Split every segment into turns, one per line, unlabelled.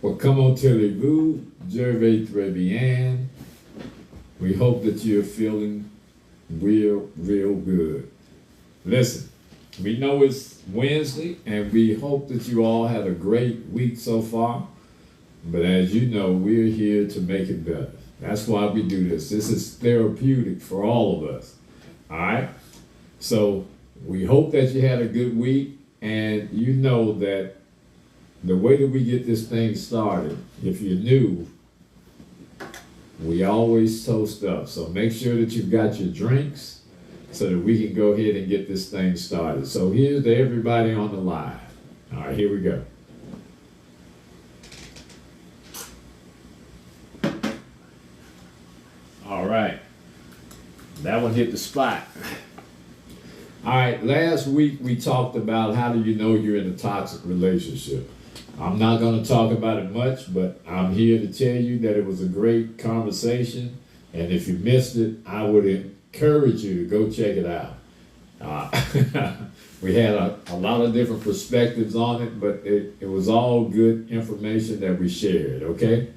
Well, comment allez-vous? Je vais très bien. We hope that you're feeling real good. Listen, we know it's Wednesday, and we hope that you all had a great week so far. But as you know, we're here to make it better. That's why we do this. This is therapeutic for all of us. All right? So we hope that you had a good week, and you know that the way that we get this thing started, if you're new, we always toast up. So make sure that you've got your drinks so that we can go ahead and get this thing started. So here's to everybody on the live. All right, here we go. All right. That one hit the spot. All right, last week we talked about how do you know you're in a toxic relationship. I'm not going to talk about it much, but I'm here to tell you that it was a great conversation. And if you missed it, I would encourage you to go check it out. We had a lot of different perspectives on it, but it was all good information that we shared, okay?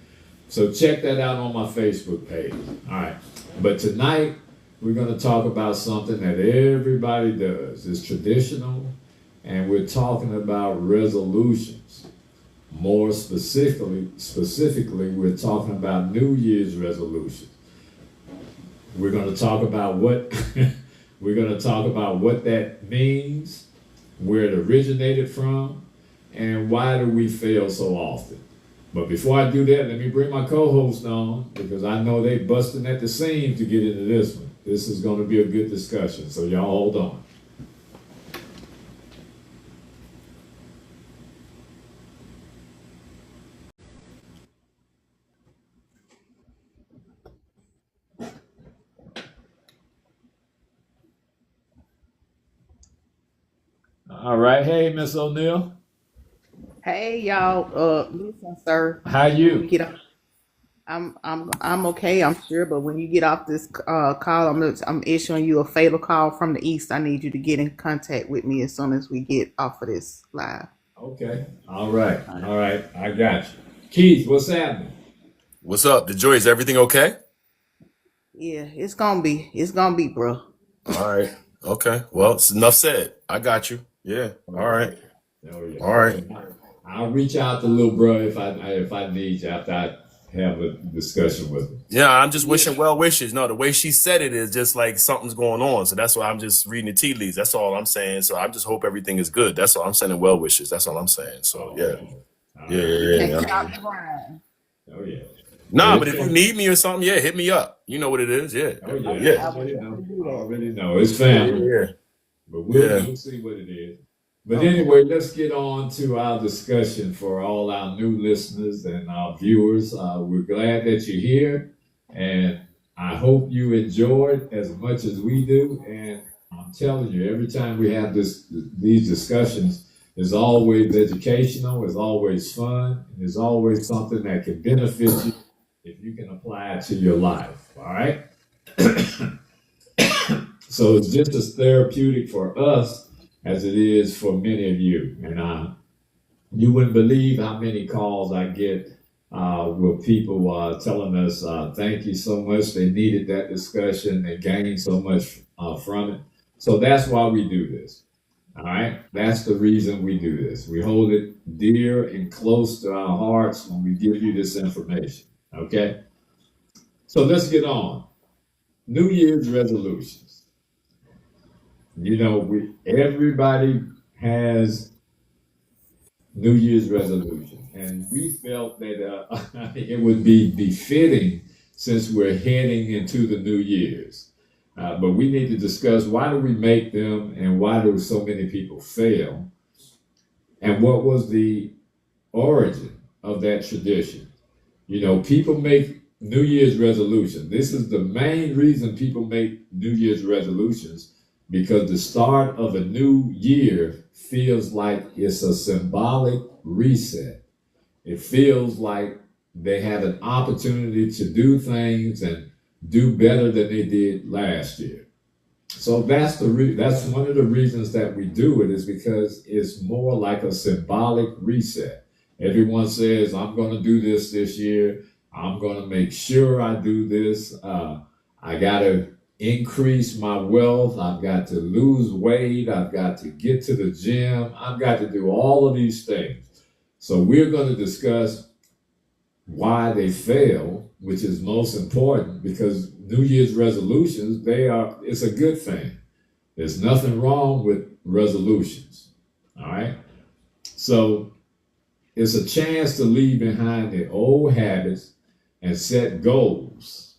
So check that out on my Facebook page. All right. But tonight, we're going to talk about something that everybody does. It's traditional, and we're talking about resolutions. More specifically, we're talking about New Year's resolutions. We're going to talk about what we're going to talk about what that means, where it originated from, and why do we fail so often. But before I do that, let me bring my co-host on, because I know they busting at the seams to get into this one. This is going to be a good discussion, so y'all hold on. All right, hey, Miss O'Neill,
Hey y'all, listen, sir.
how
When you
you?
get off, I'm okay, I'm sure. But when you get off this call, I'm issuing you a fatal call from the east. I need you to get in contact with me as soon as we get off of this live.
Okay, all right, I got you. Keith, what's happening?
What's up? The Joy, is everything okay?
Yeah, it's gonna be, bro.
All right. Okay. Well, it's enough said. I got you. Yeah.
Oh
All
yeah,
right.
oh yeah.
All right.
I'll reach out to little bro if I need you after I have a discussion with him.
Yeah, I'm just
Yeah,
wishing well wishes. No, the way she said it is just like something's going on. So that's why I'm just reading the tea leaves. That's all I'm saying. So I just hope everything is good. That's all I'm sending well wishes. That's all I'm saying. So
Oh,
yeah.
okay. All
Yeah,
right.
you
yeah,
can't
yeah.
stop the grind.
Oh yeah. But
Nah,
it's
but if you need me or something, yeah, hit me up. You know what it is. Yeah.
oh yeah,
Okay,
Yeah.
I
I will
already know.
definitely do
I
that.
already know. It's
Yeah,
family.
yeah,
But we'll
yeah.
we'll see what it is. But
Okay.
anyway, let's get on to our discussion for all our new listeners and our viewers. We're glad that you're here, and I hope you enjoyed as much as we do. And I'm telling you, every time we have these discussions, it's always educational, it's always fun, and it's always something that can benefit you if you can apply it to your life. All right. So it's just as therapeutic for us as it is for many of you. And you wouldn't believe how many calls I get with people telling us, thank you so much. They needed that discussion. They gained so much from it. So that's why we do this. All right. That's the reason we do this. We hold it dear and close to our hearts when we give you this information. Okay. So let's get on. New Year's resolutions. You know, everybody has New Year's resolution, and we felt that it would be befitting since we're heading into the New Year's. But we need to discuss why do we make them, and why do so many people fail, and what was the origin of that tradition. You know, people make New Year's resolutions. This is the main reason people make New Year's resolutions, because the start of a new year feels like it's a symbolic reset. It feels like they have an opportunity to do things and do better than they did last year. So that's one of the reasons that we do it, is because it's more like a symbolic reset. Everyone says, I'm going to do this year. I'm going to make sure I do this. I got to increase my wealth. I've got to lose weight. I've got to get to the gym. I've got to do all of these things. So we're going to discuss why they fail, which is most important, because New Year's resolutions, it's a good thing. There's nothing wrong with resolutions. All right. So it's a chance to leave behind the old habits and set goals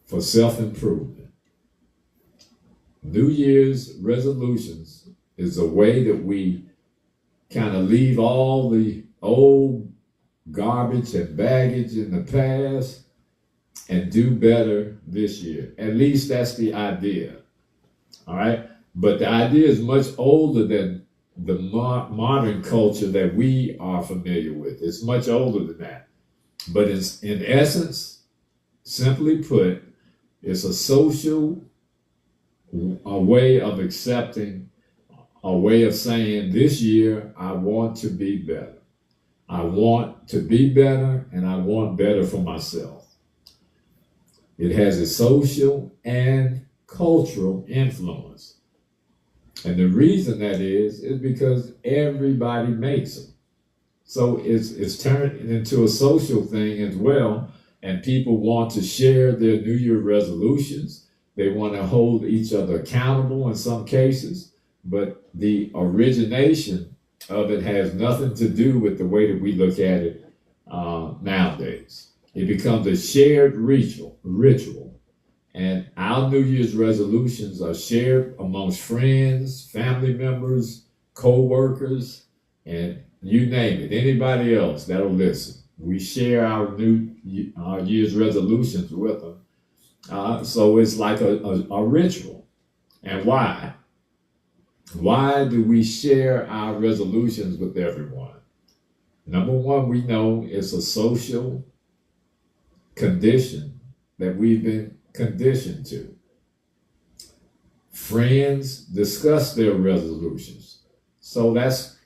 for self-improvement. New Year's resolutions is a way that we kind of leave all the old garbage and baggage in the past and do better this year. At least that's the idea. All right. But the idea is much older than the modern culture that we are familiar with. It's much older than that. But it's, in essence, simply put, it's a social a way of accepting, a way of saying, this year I want to be better. I want to be better, and I want better for myself. It has a social and cultural influence. And the reason that is because everybody makes them. So it's turned into a social thing as well, and people want to share their New Year resolutions. They want to hold each other accountable in some cases, but the origination of it has nothing to do with the way that we look at it nowadays. It becomes a shared ritual, and our New Year's resolutions are shared amongst friends, family members, co-workers, and you name it, anybody else that'll listen. We share our Year's resolutions with them. So it's like a ritual. And why? Why do we share our resolutions with everyone? Number one, we know it's a social condition that we've been conditioned to. Friends discuss their resolutions. So that's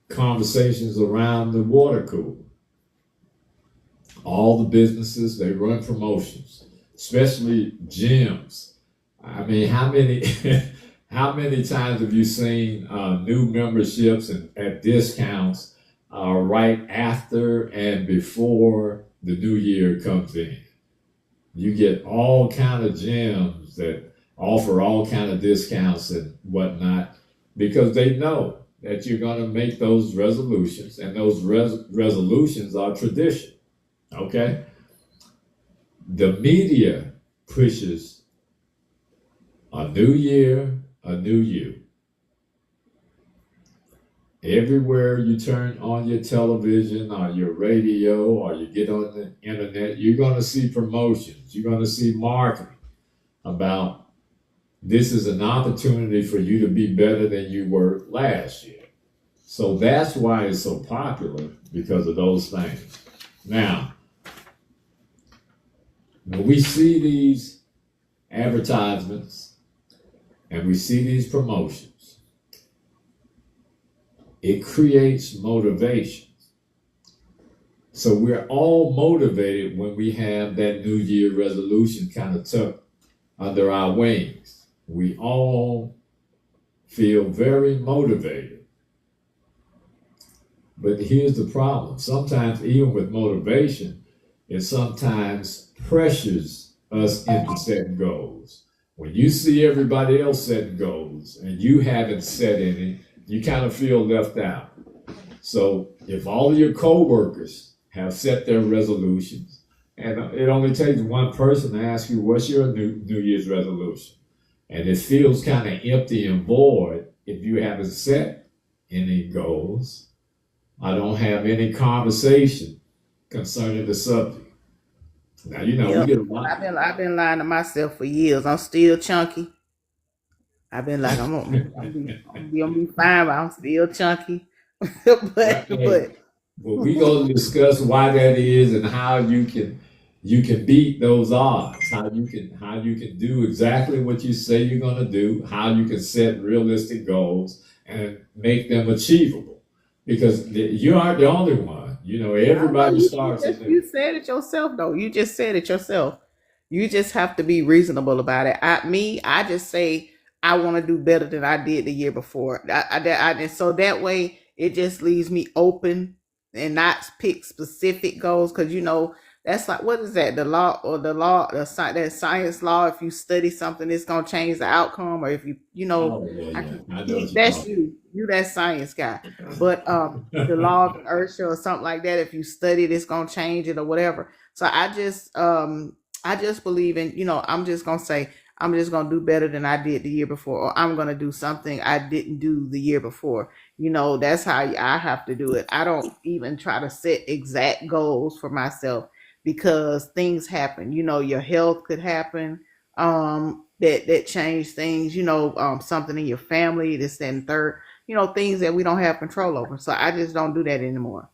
conversations around the water cooler. All the businesses, they run promotions, especially gyms. I mean, how many how many times have you seen new memberships at discounts right after and before the new year comes in? You get all kind of gyms that offer all kind of discounts and whatnot because they know that you're going to make those resolutions, and those resolutions are tradition. Okay? The media pushes a new year, a new you. Everywhere you turn on your television or your radio or you get on the internet, you're going to see promotions. You're going to see marketing about this is an opportunity for you to be better than you were last year. So that's why it's so popular, because of those things. Now, when we see these advertisements and we see these promotions, it creates motivation. So we're all motivated when we have that New Year resolution kind of tucked under our wings. We all feel very motivated. But here's the problem. Sometimes, even with motivation, it sometimes pressures us into setting goals. When you see everybody else setting goals and you haven't set any, you kind of feel left out. So if all of your co-workers have set their resolutions, and it only takes one person to ask you, what's your New Year's resolution? And it feels kind of empty and void if you haven't set any goals. I don't have any conversation concerning the subject. Now, you know, we get a lot.
I've been lying to myself for years. I'm still chunky. I've been like, I'm gonna be fine, but I'm still chunky. but
we're going to discuss why that is and how you can beat those odds, how you can do exactly what you say you're going to do, how you can set realistic goals and make them achievable. because you aren't the only one. You know,
I know
everybody starts in
you
there.
said it yourself though. You just said it yourself. You just have to be reasonable about it. I just say I want to do better than I did the year before. And so that way it just leaves me open and not pick specific goals because that's like what is that that science law? If you study something, it's gonna change the outcome, or if
Oh yeah,
I
yeah.
can
I know what you're
that's
talking
you that science guy. But the
about.
law of inertia or something like that, if you study it, it's gonna change it or whatever. So I just believe in, I'm just gonna say I'm just gonna do better than I did the year before, or I'm gonna do something I didn't do the year before. That's how I have to do it. I don't even try to set exact goals for myself because things happen. Your health could happen, that change things, something in your family, this, that, and third, things that we don't have control over. So I just don't do that anymore.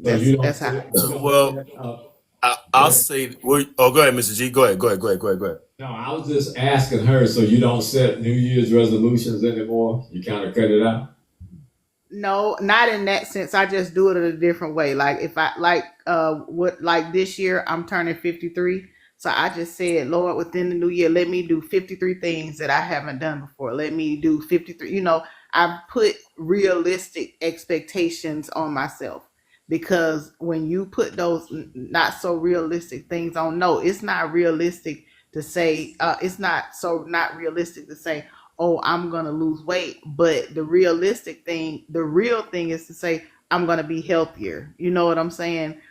So
That's how.
you don't
Well,
set go
I'll
ahead.
say. Oh, go ahead, Mr. G. Go ahead. Go ahead. Go ahead. Go ahead. Go ahead.
No, I was just asking her, so you don't set New Year's resolutions anymore? You kind of cut it out?
No, not in that sense. I just do it in a different way. Like if I like this year I'm turning 53. So I just said, Lord, within the new year, let me do 53 things that I haven't done before. Let me do 53. I put realistic expectations on myself because when you put those not so realistic things on, no, it's not realistic to say, it's not realistic to say, oh, I'm gonna lose weight. But the real thing is to say I'm gonna be healthier. You know what I'm saying?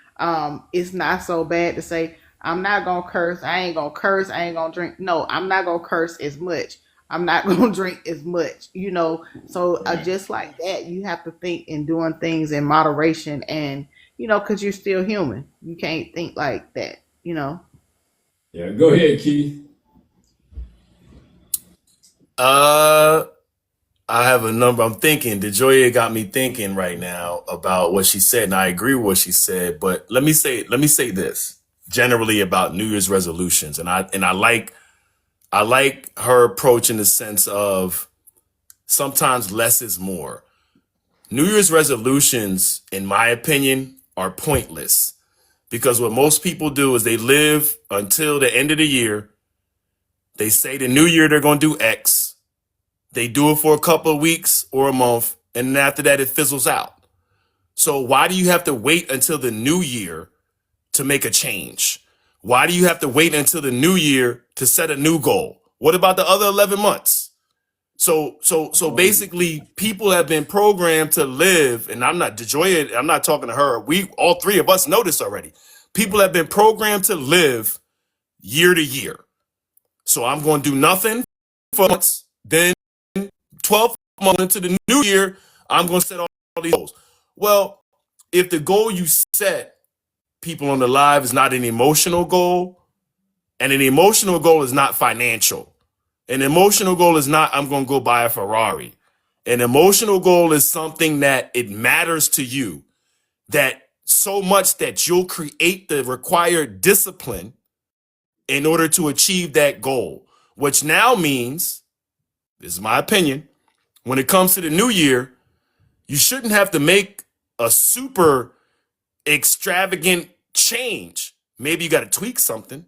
It's not so bad to say I'm not gonna curse. I ain't gonna curse. I ain't gonna drink. No, I'm not gonna curse as much. I'm not gonna drink as much. So
Right.
just like that, you have to think in doing things in moderation, and because you're still human, you can't think like that.
Yeah, go ahead, Keith.
Uh, I have a number. I'm thinking. DeJoya got me thinking right now about what she said, and I agree with what she said. But let me say this generally about New Year's resolutions, and I like her approach in the sense of sometimes less is more. New Year's resolutions, in my opinion, are pointless because what most people do is they live until the end of the year. They say the new year they're going to do X. They do it for a couple of weeks or a month, and then after that, it fizzles out. So why do you have to wait until the new year to make a change? Why do you have to wait until the new year to set a new goal? What about the other 11 months? So
Oh,
basically, people have been programmed to live, and I'm not talking to her. We all three of us know this already. People have been programmed to live year to year. So I'm going to do nothing for months. Then 12 months into the new year, I'm going to set all these goals. Well, if the goal you set, people on the live, is not an emotional goal, and an emotional goal is not financial, an emotional goal is not, I'm going to go buy a Ferrari. An emotional goal is something that it matters to you, that so much that you'll create the required discipline in order to achieve that goal, which now means, this is my opinion, when it comes to the new year, you shouldn't have to make a super extravagant change. Maybe you got to tweak something.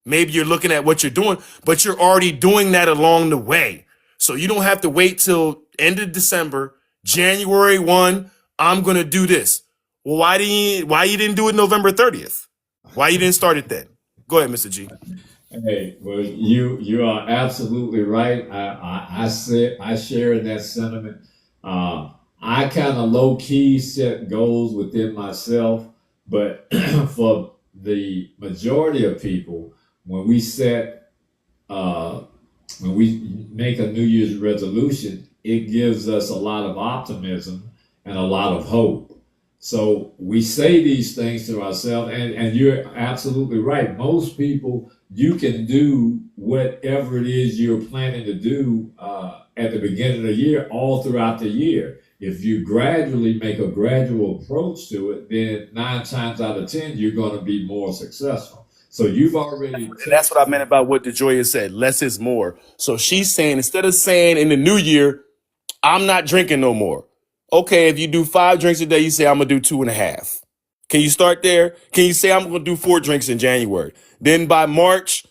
Maybe you're looking at what you're doing, but you're already doing that along the way. So you don't have to wait till end of December, January 1, I'm going to do this. Well, why you didn't do it November 30th? Why you didn't start it then? Go ahead, Mr. G.
hey, well, you are absolutely right. I share in that sentiment. I kind of low key set goals within myself, but for the majority of people, when we set uh, when we make a New Year's resolution, it gives us a lot of optimism and a lot of hope. So we say these things to ourselves, and you're absolutely right. Most people, you can do whatever it is you're planning to do at the beginning of the year, all throughout the year. If you gradually make a gradual approach to it, then 9 times out of 10, you're going to be more successful. So you've already
And that's what I meant
taken.
about what DeJoya said. Less is more. So she's saying, instead of saying in the new year, I'm not drinking no more. Okay, if you do 5 drinks a day, you say I'm gonna do 2.5. Can you start there? Can you say I'm gonna do 4 drinks in January? Then by March,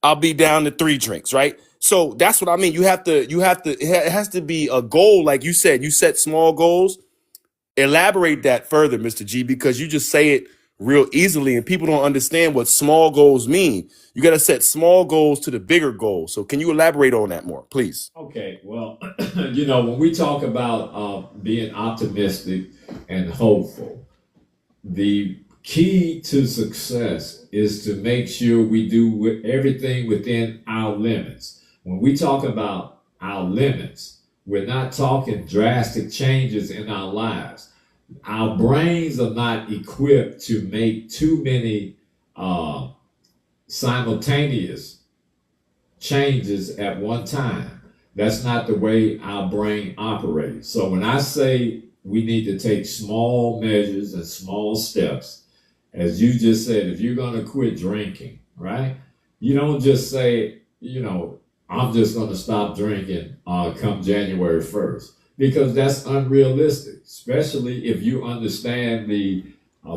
I'll be down to 3 drinks, right? So that's what I mean. It has to be a goal, like you said. You set small goals. Elaborate that further, Mr. G, because you just say it real easily and people don't understand what small goals mean. You got to set small goals to the bigger goals. So can you elaborate on that more, please?
Okay, well, when we talk about being optimistic and hopeful, the key to success is to make sure we do everything within our limits. When we talk about our limits, we're not talking drastic changes in our lives. Our brains are not equipped to make too many simultaneous changes at one time. That's not the way our brain operates. So when I say we need to take small measures and small steps, as you just said, if you're going to quit drinking, right? You don't just say, I'm just going to stop drinking come January 1st, because that's unrealistic, especially if you understand the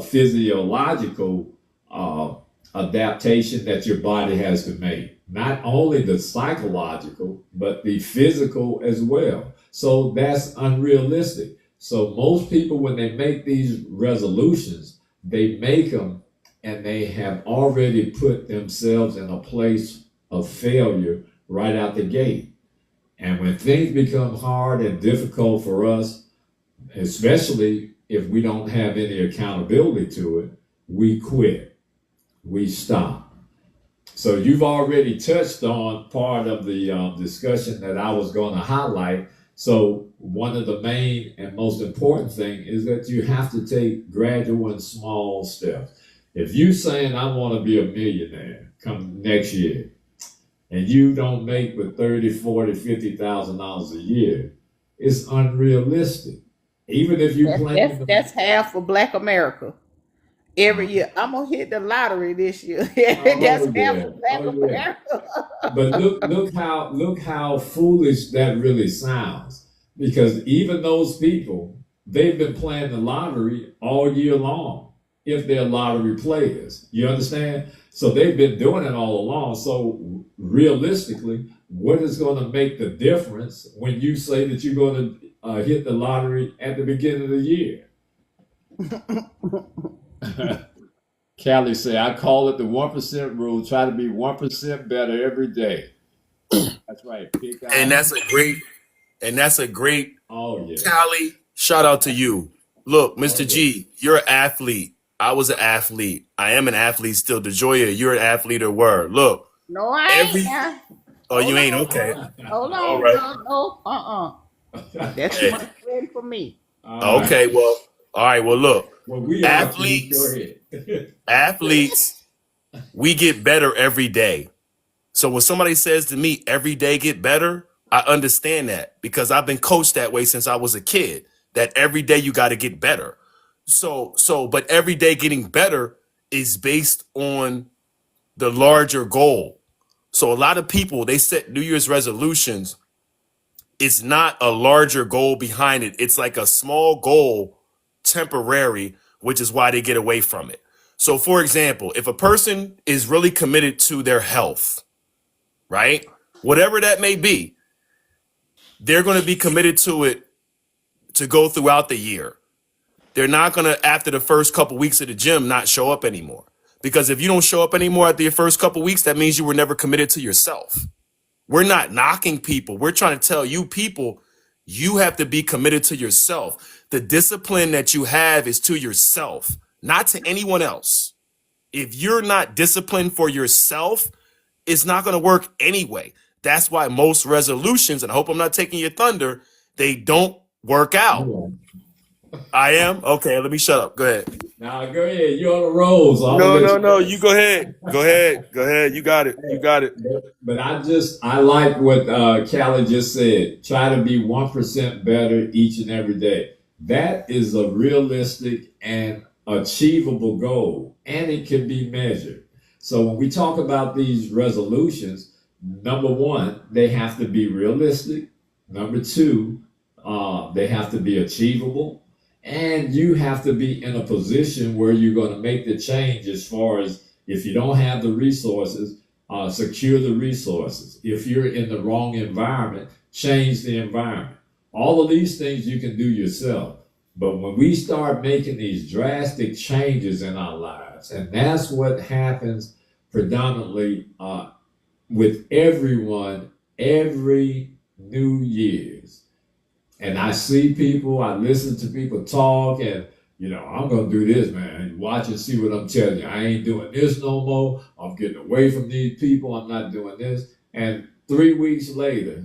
physiological adaptation that your body has to make. Not only the psychological, but the physical as well. So that's unrealistic. So most people, when they make these resolutions, they make them and they have already put themselves in a place of failure right out the gate. And when things become hard and difficult for us, especially if we don't have any accountability to it, we quit, we stop. So you've already touched on part of the discussion that I was going to highlight. So one of the main and most important thing is that you have to take gradual and small steps. If you saying I want to be a millionaire come next year, and you don't make but $30,000, $40,000, $50,000 a year, it's unrealistic. Even if you plan
That's half of Black America. Every year, I'm gonna hit the lottery this year. That's
oh
half
yeah,
of Black
oh yeah.
America.
But look how foolish that really sounds. Because even those people, they've been playing the lottery all year long, if they're lottery players. You understand? So they've been doing it all along. So realistically, what is going to make the difference when you say that you're going to hit the lottery at the beginning of the year? Callie said, I call it the 1% rule. Try to be 1% better every day. That's right. Pick out.
And that's a great,
Oh, yeah.
Callie, shout out to you. Look, Mr.
Oh, yeah.
G, you're an athlete. I was an athlete. I am an athlete still. DeJoya, you're an athlete or were. Look,
No, I
every,
ain't.
oh, you
Hold
ain't
on.
okay.
Hold
All
on.
right.
No. That's too much credit for me.
All right.
Okay, well, all right, well, look,
Well, we are.
athletes,
Go ahead.
athletes, we get better every day. So when somebody says to me, every day get better, I understand that because I've been coached that way since I was a kid, that every day you got to get better. But every day getting better is based on the larger goal. So a lot of people, they set New Year's resolutions. It's not a larger goal behind it. It's like a small goal, temporary, which is why they get away from it. So for example, if a person is really committed to their health, right? Whatever that may be, they're going to be committed to it to go throughout the year. They're not going to, after the first couple weeks of the gym, not show up anymore. Because if you don't show up anymore after your first couple weeks, that means you were never committed to yourself. We're not knocking people. We're trying to tell you people, you have to be committed to yourself. The discipline that you have is to yourself, not to anyone else. If you're not disciplined for yourself, it's not going to work anyway. That's why most resolutions, and I hope I'm not taking your thunder, they don't work out. I am? Okay, let me shut up. Go ahead.
Now, go ahead. You're on the roll. So
No. You go ahead. Go ahead. You got it.
But I like what Callie just said. Try to be 1% better each and every day. That is a realistic and achievable goal, and it can be measured. So when we talk about these resolutions, number one, they have to be realistic. Number two, they have to be achievable, and you have to be in a position where you're going to make the change. As far as if you don't have the resources, secure the resources. If you're in the wrong environment, change the environment. All of these things you can do yourself. But when we start making these drastic changes in our lives, and that's what happens predominantly with everyone every New Year's. And I see people, I listen to people talk, and I'm gonna do this, man. Watch and see what I'm telling you. I ain't doing this no more. I'm getting away from these people. I'm not doing this. And 3 weeks later,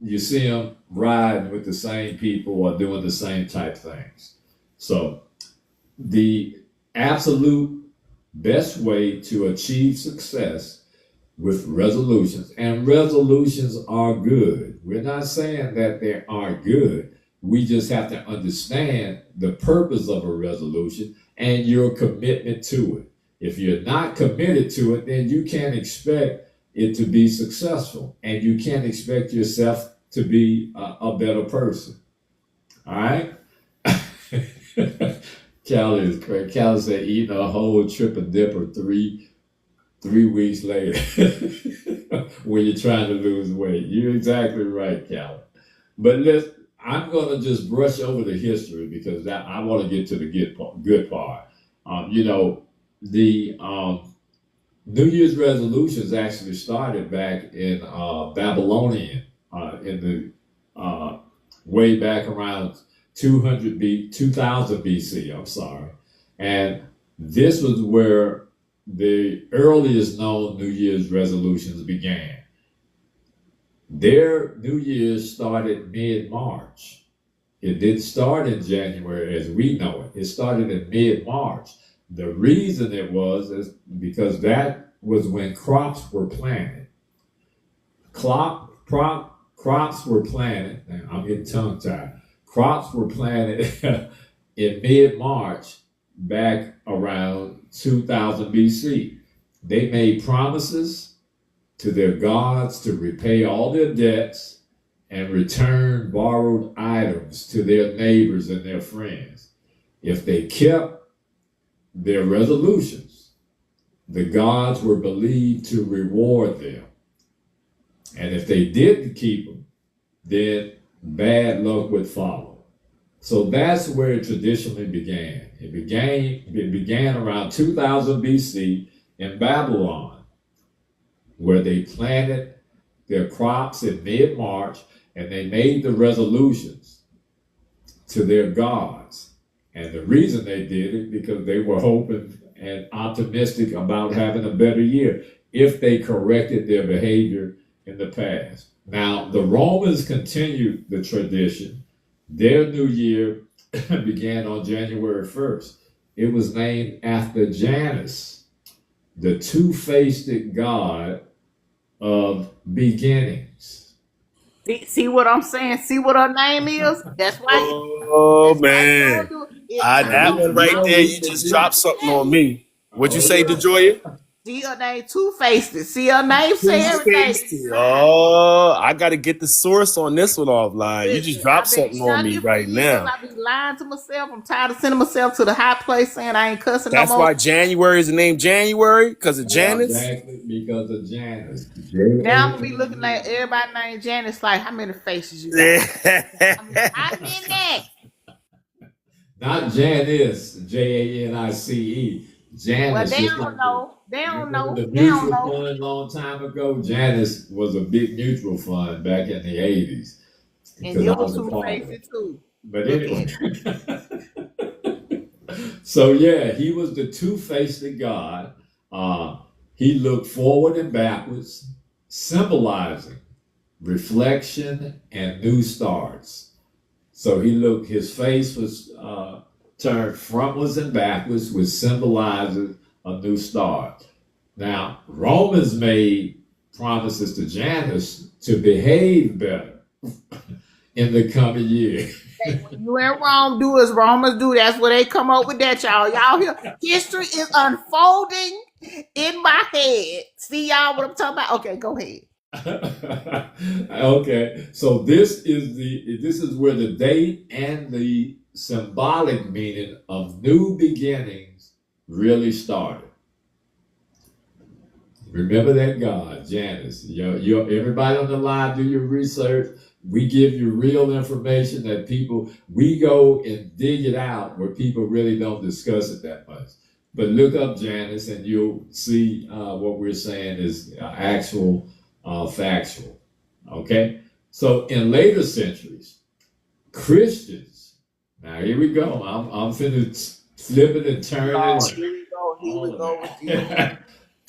you see them riding with the same people or doing the same type things. So the absolute best way to achieve success with resolutions, and resolutions are good. We're not saying that they aren't good. We just have to understand the purpose of a resolution and your commitment to it. If you're not committed to it, then you can't expect it to be successful, and you can't expect yourself to be a better person. All right? Callie is great. Callie said eating a whole Triple Dipper three weeks later when you're trying to lose weight. You're exactly right, Callie. But I'm going to just brush over the history because I want to get to the good part. The New Year's resolutions actually started back in Babylonian, in the way back around 2000 BC. I'm sorry, and this was where the earliest known New Year's resolutions began. Their New Year's started mid-March. It didn't start in January as we know it. It started in mid-March. The reason it was is because that was when crops were planted. Crops were planted. Now, I'm getting tongue-tied. Crops were planted in mid-March back around 2000 BC. They made promises to their gods to repay all their debts and return borrowed items to their neighbors and their friends. If they kept their resolutions, the gods were believed to reward them. And if they didn't keep them, then bad luck would follow. So that's where it traditionally began. It began around 2000 BC in Babylon, where they planted their crops in mid-March and they made the resolutions to their gods. And the reason they did it because they were hoping and optimistic about having a better year if they corrected their behavior in the past. Now, the Romans continued the tradition. Their new year began on January 1st. It was named after Janus, the two-faced god of beginnings.
See what I'm saying? See what her name is? That's why.
Oh man, that one right there, you just dropped something on me. What'd you say, DeJoya?
See her name two-faced. See her name say everything.
Oh, I got to get the source on this one offline. You just dropped something on me right now.
I be lying to myself. I'm tired of sending myself to the high place saying I ain't cussing
That's
no more.
why January is the name January, because of Janus?
Exactly, because of Janus.
Now I'm going to be looking at everybody named Janice like, how many faces you got? I mean that.
Not Janice, Janice. Janice.
Well, they don't know. They don't know.
The
They don't
mutual
know.
fund a long time ago, Janice was a big mutual fund back in the 80s.
And you were two-faced too.
But anyway. So yeah, he was the two-faced god. He looked forward and backwards, symbolizing reflection and new starts. So his face was turned frontwards and backwards, which symbolizes a new start. Now, Romans made promises to Janus to behave better in the coming year.
Hey, when you ain't wrong, do as Romans do. That's where they come up with that, y'all. Y'all hear? History is unfolding in my head. See y'all what I'm talking about? Okay, go ahead.
Okay, so this is where the date and the symbolic meaning of new beginnings really started. Remember that God, Janice. Everybody on the line, do your research. We give you real information that we go and dig it out where people really don't discuss it that much. But look up Janice and you'll see what we're saying is actual, factual. Okay? So in later centuries, Christians, now here we go. I'm finna flip it and turn
Oh,
it.
here we go. Here we
All of
go with you.
that.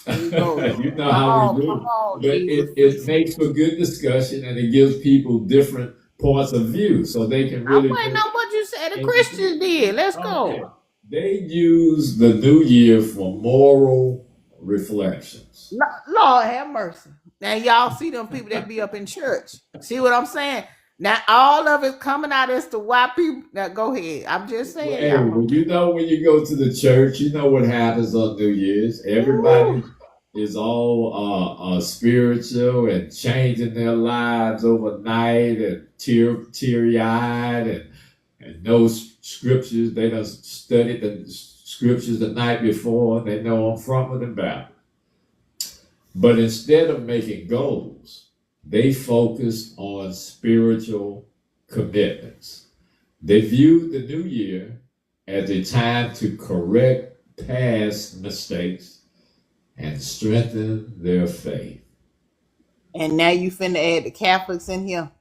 Here we go.
You know
Come
how we
on, come
do.
on,
But
Jesus.
it makes for good discussion and it gives people different points of view so they can
I'm
really
waiting
think.
on what you said the
And
Christians did. Let's
okay,
go.
they use the new year for moral reflections.
Lord have mercy. Now y'all see them people that be up in church. See what I'm saying? Now all of it coming out as to why people. Now go ahead. I'm just
Well,
saying,
hey,
y'all.
well, you know when you go to the church, you know what happens on New Year's.
Woo.
Everybody is all spiritual and changing their lives overnight and teary eyed and know scriptures. They done studied the scriptures the night before. And they know them front and back. But instead of making goals, they focus on spiritual commitments. They viewed the new year as a time to correct past mistakes and strengthen their faith.
And now you finna add the Catholics in here.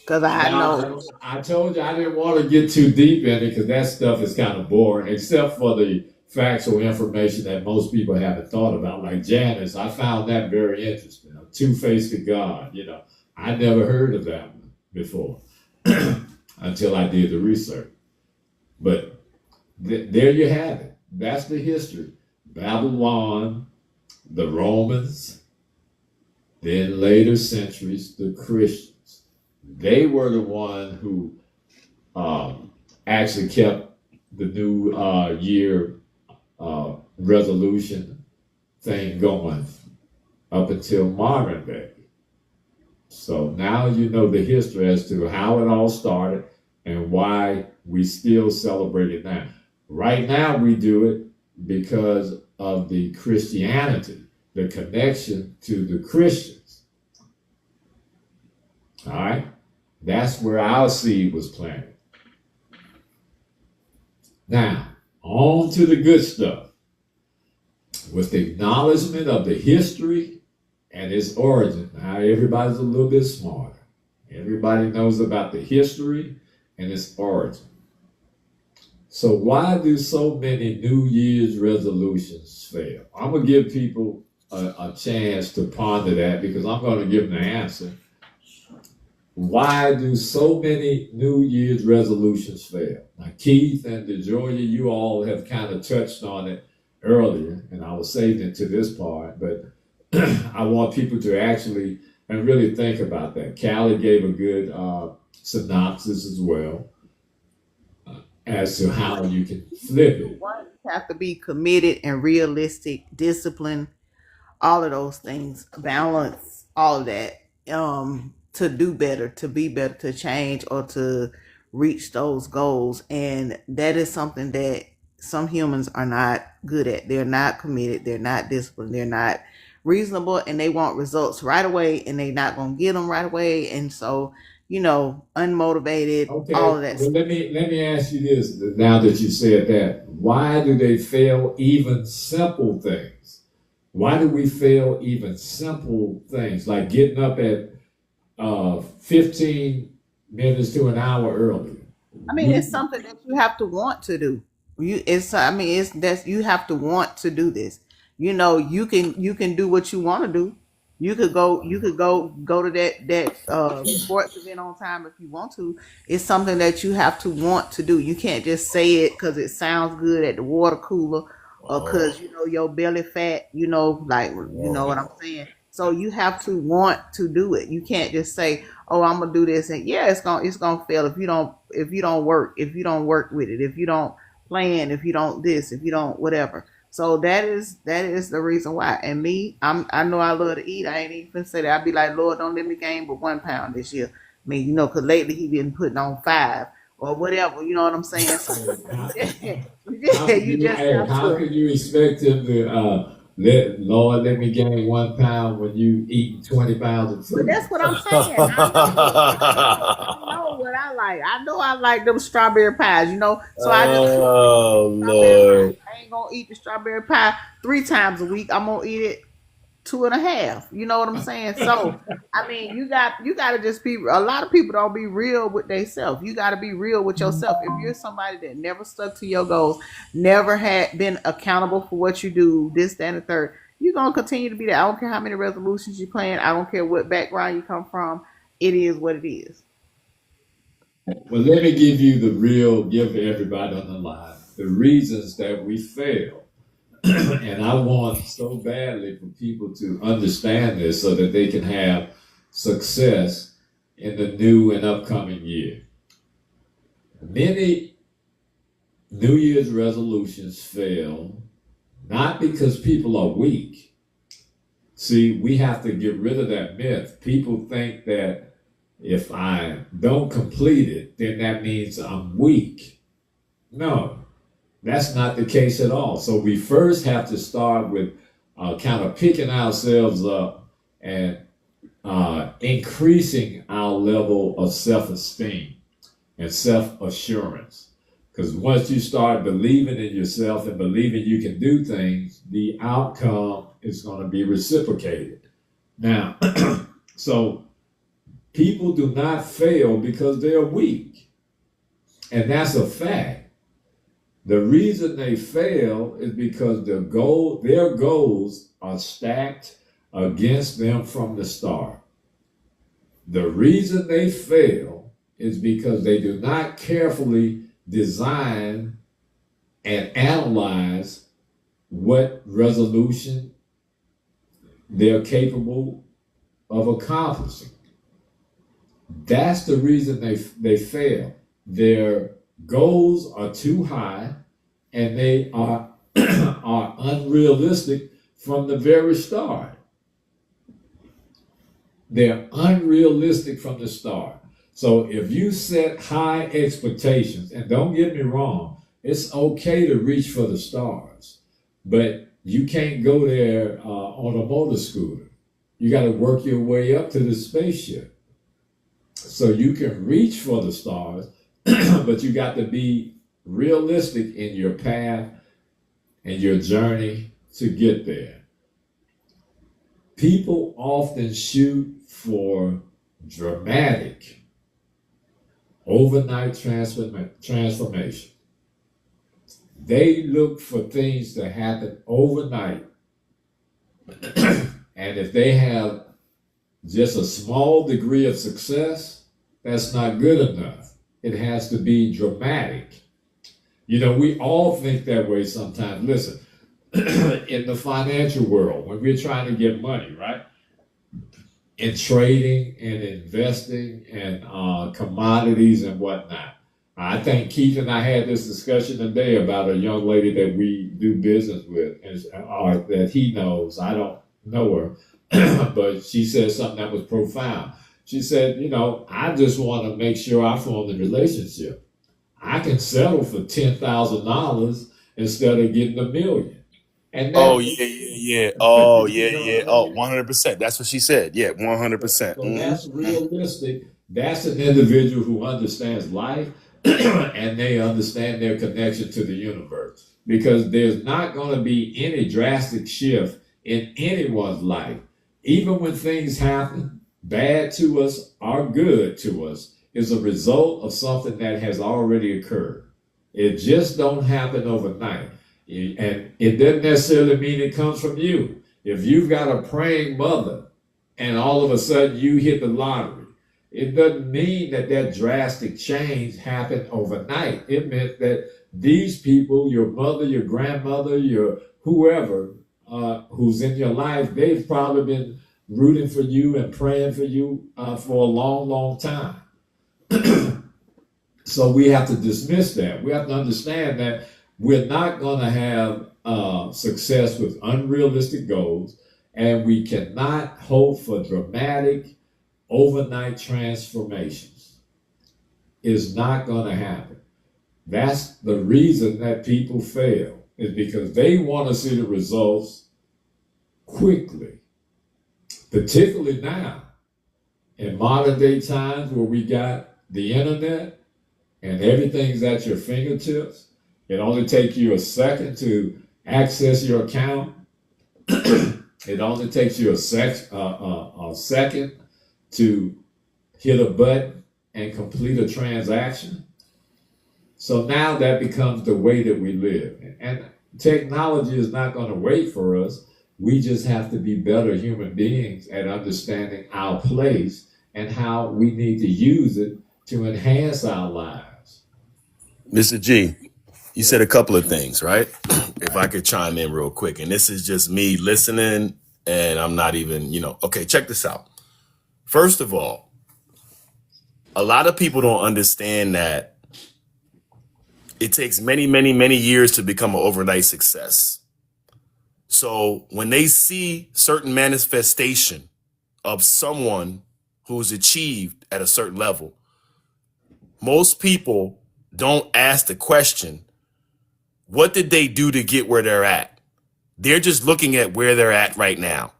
Cause I
Now,
know.
I told you I didn't want to get too deep in it because that stuff is kind of boring, except for the factual information that most people haven't thought about. Like Janice, I found that very interesting. A two-faced God, I never heard of that one before until I did the research. But there you have it. That's the history. Babylon, the Romans, then later centuries, the Christians. They were the one who actually kept the new year resolution thing going up until modern day. So now you know the history as to how it all started and why we still celebrate it now. Right now we do it because of the Christianity, the connection to the Christians. All right? That's where our seed was planted. Now, on to the good stuff. With the acknowledgement of the history and its origin. Now, everybody's a little bit smarter. Everybody knows about the history and its origin. So why do so many New Year's resolutions fail? I'm going to give people a chance to ponder that because I'm going to give them the answer. Why do so many New Year's resolutions fail? Now, Keith and DeJoya, you all have kind of touched on it earlier, and I was saving it to this part, but I want people to actually and really think about that. Callie gave a good synopsis as well as to how you can flip it.
One, you have to be committed and realistic, discipline, all of those things, balance, all of that. To do better, to be better, to change or to reach those goals. And that is something that some humans are not good at. They're not committed, they're not disciplined, they're not reasonable, and they want results right away and they're not gonna get them right away. And so, unmotivated,
Okay,
all of that
well,
stuff.
let me ask you this now that you said that. Why do they fail even simple things? Why do we fail even simple things like getting up at 15 minutes to an hour earlier?
I mean, it's something that you have to want to do. You have to want to do this. You can do what you want to do. You could go to that sports event on time if you want to. It's something that you have to want to do. You can't just say it because it sounds good at the water cooler or because your belly fat. You know what I'm saying. So you have to want to do it. You can't just say, "Oh, I'm gonna do this," and yeah, it's gonna fail if you don't work with it, if you don't plan, if you don't this, if you don't whatever. So that is the reason why. And me, I know I love to eat. I ain't even say that. I'd be like, Lord, don't let me gain but 1 pound this year. I mean, because lately he been putting on 5 or whatever. You know what I'm saying? So
How can
you
you,
just
hey,
have
how
to.
can you expect him to let me gain 1 pound when you eat 20 pounds of
But
food?
that's what I'm saying. I know what I like. I know I like them strawberry pies. So I just
Oh
strawberry pie.
Lord.
I ain't gonna eat the strawberry pie 3 times a week. I'm gonna eat it 2.5. You know what I'm saying? So I mean, you got to just be. A lot of people don't be real with themselves. You got to be real with yourself. If you're somebody that never stuck to your goals, never had been accountable for what you do, this, that, and the third, you're gonna continue to be that. I don't care how many resolutions you plan. I don't care what background you come from. It is what it is.
Well, let me give everybody on the line the reasons that we fail. And I want so badly for people to understand this so that they can have success in the new and upcoming year. Many New Year's resolutions fail not because people are weak. See, we have to get rid of that myth. People think that if I don't complete it, then that means I'm weak. No, that's not the case at all. So we first have to start with kind of picking ourselves up and increasing our level of self-esteem and self-assurance. Because once you start believing in yourself and believing you can do things, the outcome is going to be reciprocated. Now, so people do not fail because they're weak. And that's a fact. The reason they fail is because their goals are stacked against them from the start. The reason they fail is because they do not carefully design and analyze what resolution they're capable of accomplishing. That's the reason they fail. Their goals are too high and they are are unrealistic from the very start. They're unrealistic from the start. So if you set high expectations, and don't get me wrong, it's okay to reach for the stars, but you can't go there on a motor scooter. You got to work your way up to the spaceship. So you can reach for the stars, but you got to be realistic in your path and your journey to get there. People often shoot for dramatic overnight transformation. They look for things to happen overnight. And if they have just a small degree of success, that's not good enough. It has to be dramatic. We all think that way sometimes. Listen, in the financial world, when we're trying to get money, right? In trading and investing and commodities and whatnot. I think Keith and I had this discussion today about a young lady that we do business with, or that he knows. I don't know her, but she said something that was profound. She said, I just want to make sure I form the relationship. I can settle for $10,000 instead of getting $1 million. And
Oh
that,
yeah, yeah, yeah. Oh yeah,
you know
yeah.
what I
Oh,
mean?
100%. That's what she said. Yeah, 100%.
So that's realistic. That's an individual who understands life and they understand their connection to the universe. Because there's not going to be any drastic shift in anyone's life. Even when things happen, bad to us or good to us, is a result of something that has already occurred. It just don't happen overnight. And it doesn't necessarily mean it comes from you. If you've got a praying mother and all of a sudden you hit the lottery, it doesn't mean that drastic change happened overnight. It meant that these people, your mother, your grandmother, your whoever who's in your life, they've probably been rooting for you and praying for you for a long, long time. So we have to dismiss that. We have to understand that we're not going to have success with unrealistic goals, and we cannot hope for dramatic overnight transformations. It's not going to happen. That's the reason that people fail, is because they want to see the results quickly, particularly now in modern day times where we got the internet and everything's at your fingertips. It only takes you a second to access your account. It only takes you a second to hit a button and complete a transaction. So now that becomes the way that we live. And technology is not going to wait for us. We just have to be better human beings at understanding our place and how we need to use it to enhance our lives.
Mr. G, you said a couple of things, right? If I could chime in real quick, and this is just me listening, and I'm not even, okay, check this out. First of all, a lot of people don't understand that it takes many, many, many years to become an overnight success. So when they see certain manifestation of someone who's achieved at a certain level, most people don't ask the question, what did they do to get where they're at? They're just looking at where they're at right now.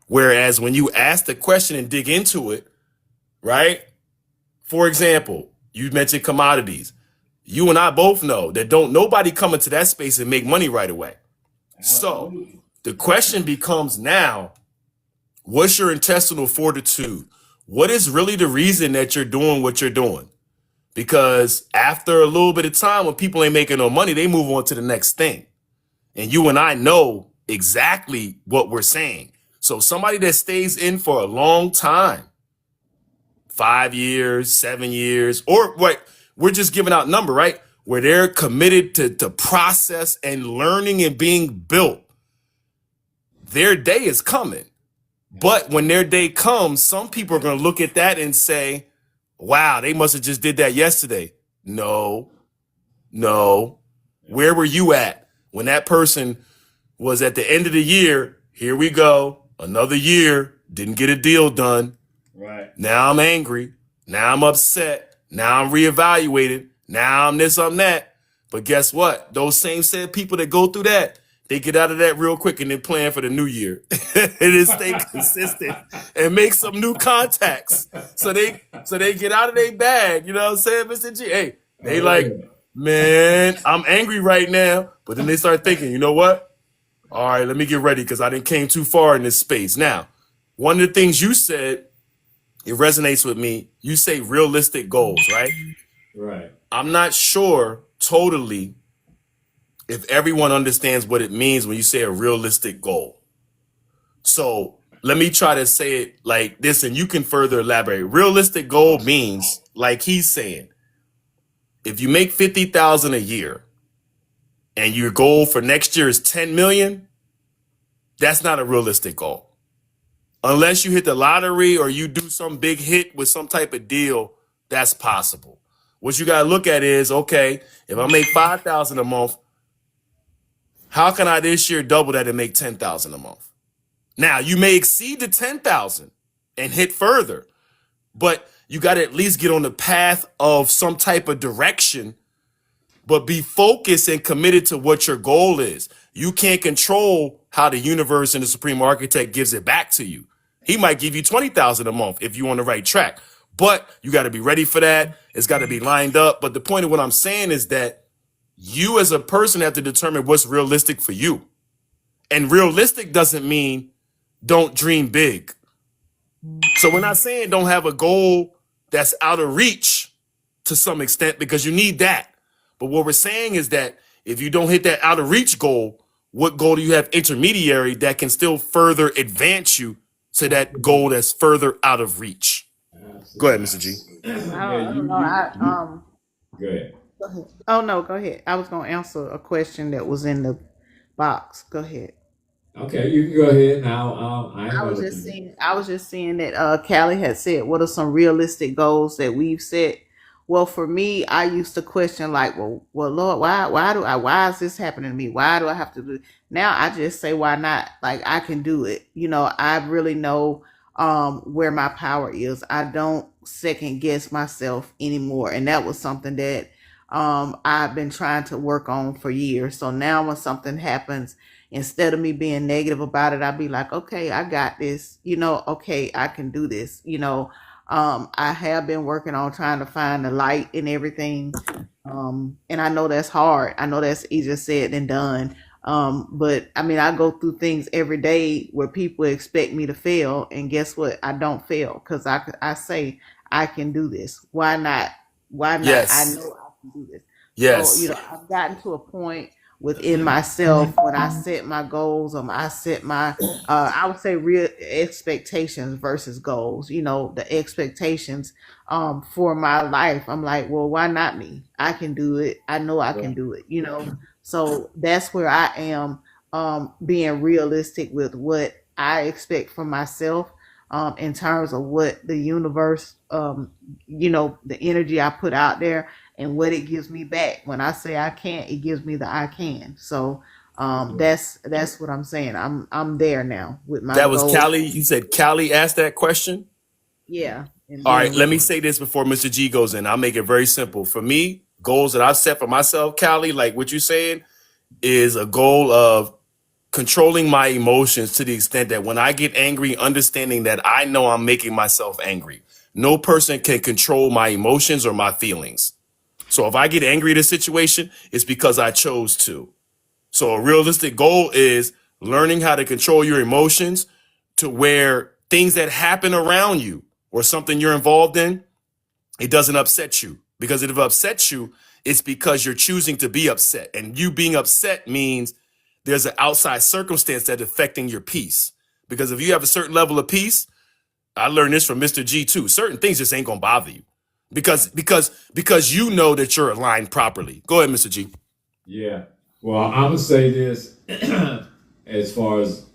Whereas when you ask the question and dig into it, right? For example, you mentioned commodities. You and I both know that don't nobody come into that space and make money right away. So the question becomes now, what's your intestinal fortitude? What is really the reason that you're doing what you're doing? Because after a little bit of time, when people ain't making no money, they move on to the next thing. And you and I know exactly what we're saying. So somebody that stays in for a long time, 5 years, 7 years, or what, we're just giving out number, right? Where they're committed to process and learning and being built. Their day is coming. But when their day comes, some people are going to look at that and say, wow, they must have just did that yesterday. No. Where were you at when that person was at the end of the year? Here we go. Another year. Didn't get a deal done.
Right.
Now I'm angry. Now I'm upset. Now I'm reevaluated. Now I'm this, I'm that. But guess what? Those same said people that go through that, they get out of that real quick and then plan for the new year. And then stay consistent and make some new contacts. So they get out of their bag. You know what I'm saying, Mr. G? Hey, they like, man, I'm angry right now. But then they start thinking, you know what? All right, let me get ready because I didn't came too far in this space. Now, one of the things you said, it resonates with me. You say realistic goals, right?
Right.
I'm not sure totally if everyone understands what it means when you say a realistic goal. So let me try to say it like this, and you can further elaborate. Realistic goal means, like he's saying, if you make 50,000 a year and your goal for next year is 10 million, that's not a realistic goal. Unless you hit the lottery or you do some big hit with some type of deal, that's possible. What you got to look at is, okay, if I make 5,000 a month, how can I this year double that and make 10,000 a month? Now, you may exceed the 10,000 and hit further, but you got to at least get on the path of some type of direction, but be focused and committed to what your goal is. You can't control how the universe and the supreme architect gives it back to you. He might give you 20,000 a month if you're on the right track, but you got to be ready for that. It's got to be lined up. But the point of what I'm saying is that you as a person have to determine what's realistic for you. And realistic doesn't mean don't dream big. So we're not saying don't have a goal that's out of reach to some extent, because you need that. But what we're saying is that if you don't hit that out of reach goal, what goal do you have intermediary that can still further advance you to that goal that's further out of reach? Go ahead, Mr. G.
I don't know.
Go ahead.
Go ahead. Oh no, go ahead. I was gonna answer a question that was in the box. Go ahead.
Okay, you can go ahead now.
I was just saying that Callie had said, what are some realistic goals that we've set? well, for me, I used to question like, well, Lord, why is this happening to me? Why do I have to do it? Now I just say, why not? Like I can do it. I really know where my power is. I don't second guess myself anymore. And that was something that I've been trying to work on for years. So now when something happens, instead of me being negative about it, I'll be like, okay, I got this, okay, I can do this. I have been working on trying to find the light in everything. And I know that's hard. I know that's easier said than done. But I mean, I go through things every day where people expect me to fail, and guess what? I don't fail because I say I can do this. Why not? Why not? I
Yes.
know I can do this. So
Yes.
I've gotten to a point within myself when I set my goals, I set my I would say real expectations versus goals. The expectations for my life. I'm like, well, why not me? I can do it. I know I can do it. So that's where I am, being realistic with what I expect from myself, in terms of what the universe, the energy I put out there and what it gives me back. When I say I can't, it gives me the I can. So that's what I'm saying. I'm there now with my
That was
goals.
Callie. You said Callie asked that question.
Yeah. And
All right,
being
let me
real.
say this before Mr. G goes in. I'll make it very simple. For me, goals that I've set for myself, Callie, like what you're saying, is a goal of controlling my emotions to the extent that when I get angry, understanding that I know I'm making myself angry. No person can control my emotions or my feelings. So if I get angry at a situation, it's because I chose to. So a realistic goal is learning how to control your emotions to where things that happen around you or something you're involved in, it doesn't upset you. Because if it upsets you, it's because you're choosing to be upset. And you being upset means there's an outside circumstance that's affecting your peace. Because if you have a certain level of peace, I learned this from Mr. G too. Certain things just ain't gonna bother you. Because you know that you're aligned properly. Go ahead, Mr. G.
Yeah. Well, I'm gonna say this as far as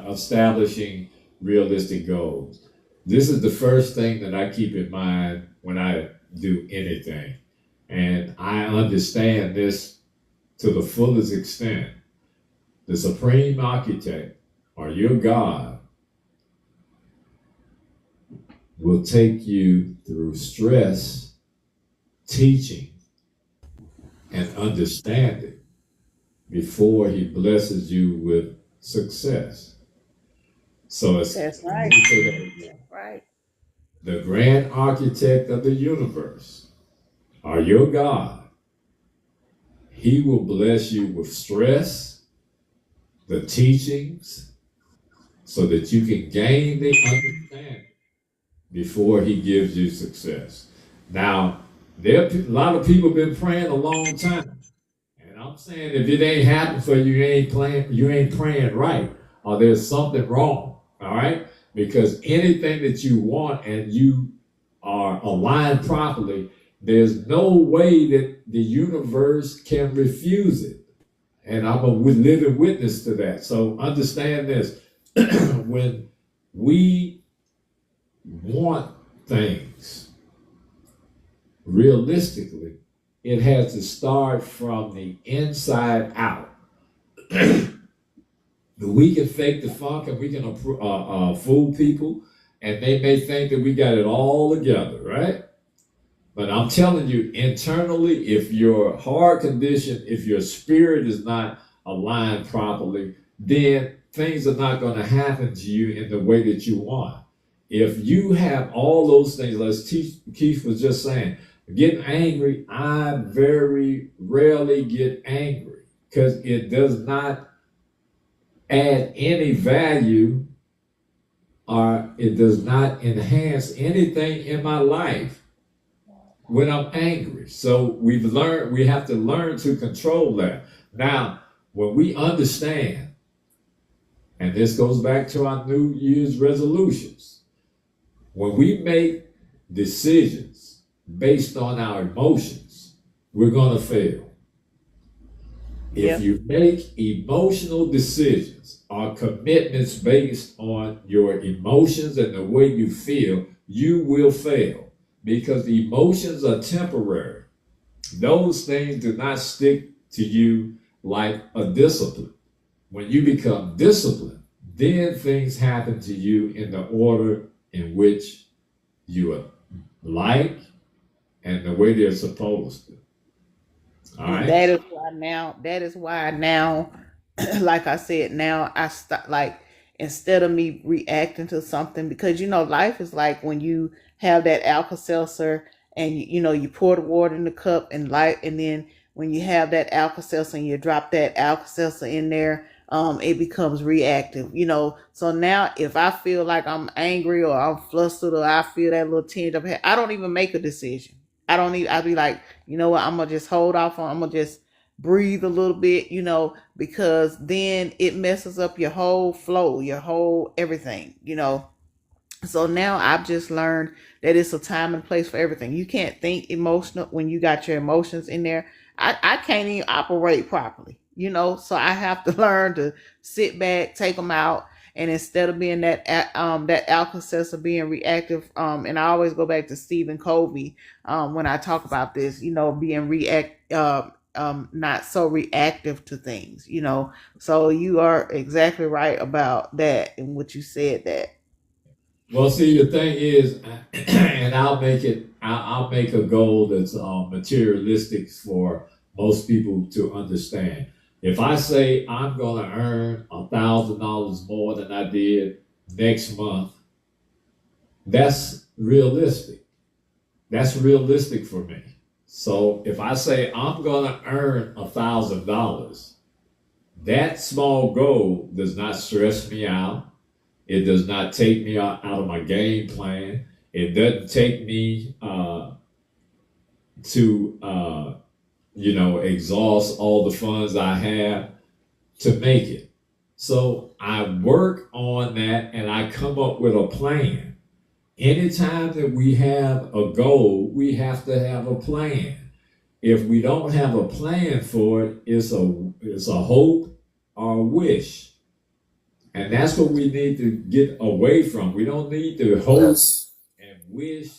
establishing realistic goals. This is the first thing that I keep in mind when I do anything, and I understand this to the fullest extent. The supreme architect or your God will take you through stress, teaching, and understanding before he blesses you with success. So it's
That's
let
right.
me say that again.
Right.
The grand architect of the universe or your God, he will bless you with stress, the teachings, so that you can gain the understanding before he gives you success. Now, there are a lot of people been praying a long time. And I'm saying if it ain't happened for you, you ain't praying right, or there's something wrong. All right? Because anything that you want and you are aligned properly, there's no way that the universe can refuse it. And I'm a living witness to that. So understand this. When we want things realistically, it has to start from the inside out. We can fake the funk and we can fool people, and they may think that we got it all together, right? But I'm telling you, internally, if your heart condition, if your spirit is not aligned properly, then things are not going to happen to you in the way that you want. If you have all those things, as Keith was just saying, getting angry, I very rarely get angry because it does not add any value or it does not enhance anything in my life when I'm angry. So we have to learn to control that. Now, when we understand, and this goes back to our New Year's resolutions, when we make decisions based on our emotions, we're going to fail. If you make emotional decisions or commitments based on your emotions and the way you feel, you will fail. because emotions are temporary. Those things do not stick to you like a discipline. When you become disciplined, then things happen to you in the order in which you are like and the way they're supposed to. All
And
right.
that is why now, like I said, now I stop, like, instead of me reacting to something, because life is like when you have that Alka Seltzer, and you pour the water in the cup, and then when you have that Alka Seltzer and you drop that Alka Seltzer in there, it becomes reactive, so now if I feel like I'm angry or I'm flustered or I feel that little tinge of, I don't even make a decision. I don't even, I'll be like, you know what, I'm gonna just hold off on, I'm gonna just breathe a little bit, because then it messes up your whole flow, your whole everything. So now I've just learned that it's a time and place for everything. You can't think emotional when you got your emotions in there. I can't even operate properly. So I have to learn to sit back, take them out, and instead of being that Alka-Seltzer being reactive, and I always go back to Stephen Covey when I talk about this, being not so reactive to things. So you are exactly right about that and what you said that.
Well, see, the thing is, and I'll make a goal that's materialistic for most people to understand. If I say I'm going to earn $1,000 more than I did next month, that's realistic. That's realistic for me. So if I say I'm going to earn $1,000, that small goal does not stress me out. It does not take me out of my game plan. It doesn't take me to exhaust all the funds I have to make it. So I work on that and I come up with a plan. Anytime that we have a goal, we have to have a plan. If we don't have a plan for it, it's a hope or a wish. And that's what we need to get away from. We don't need to hope
Yes.
and wish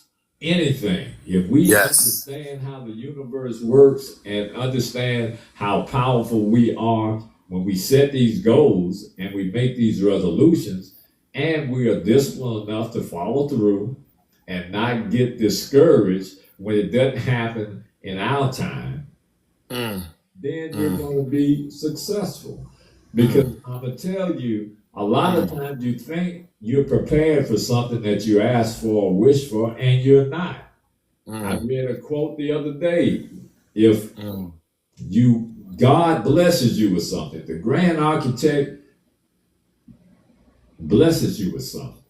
anything. If we
Yes.
understand how the universe works and understand how powerful we are when we set these goals and we make these resolutions, and we are disciplined enough to follow through and not get discouraged when it doesn't happen in our time,
Mm,
then you're
mm,
going to be successful.
mm,
Because I'm going to tell you, a lot of
mm,
times you think you're prepared for something that you asked for or wish for, and you're not. I
mm,
read a quote the other day. If
mm,
God blesses you with something, the grand architect blesses you with something,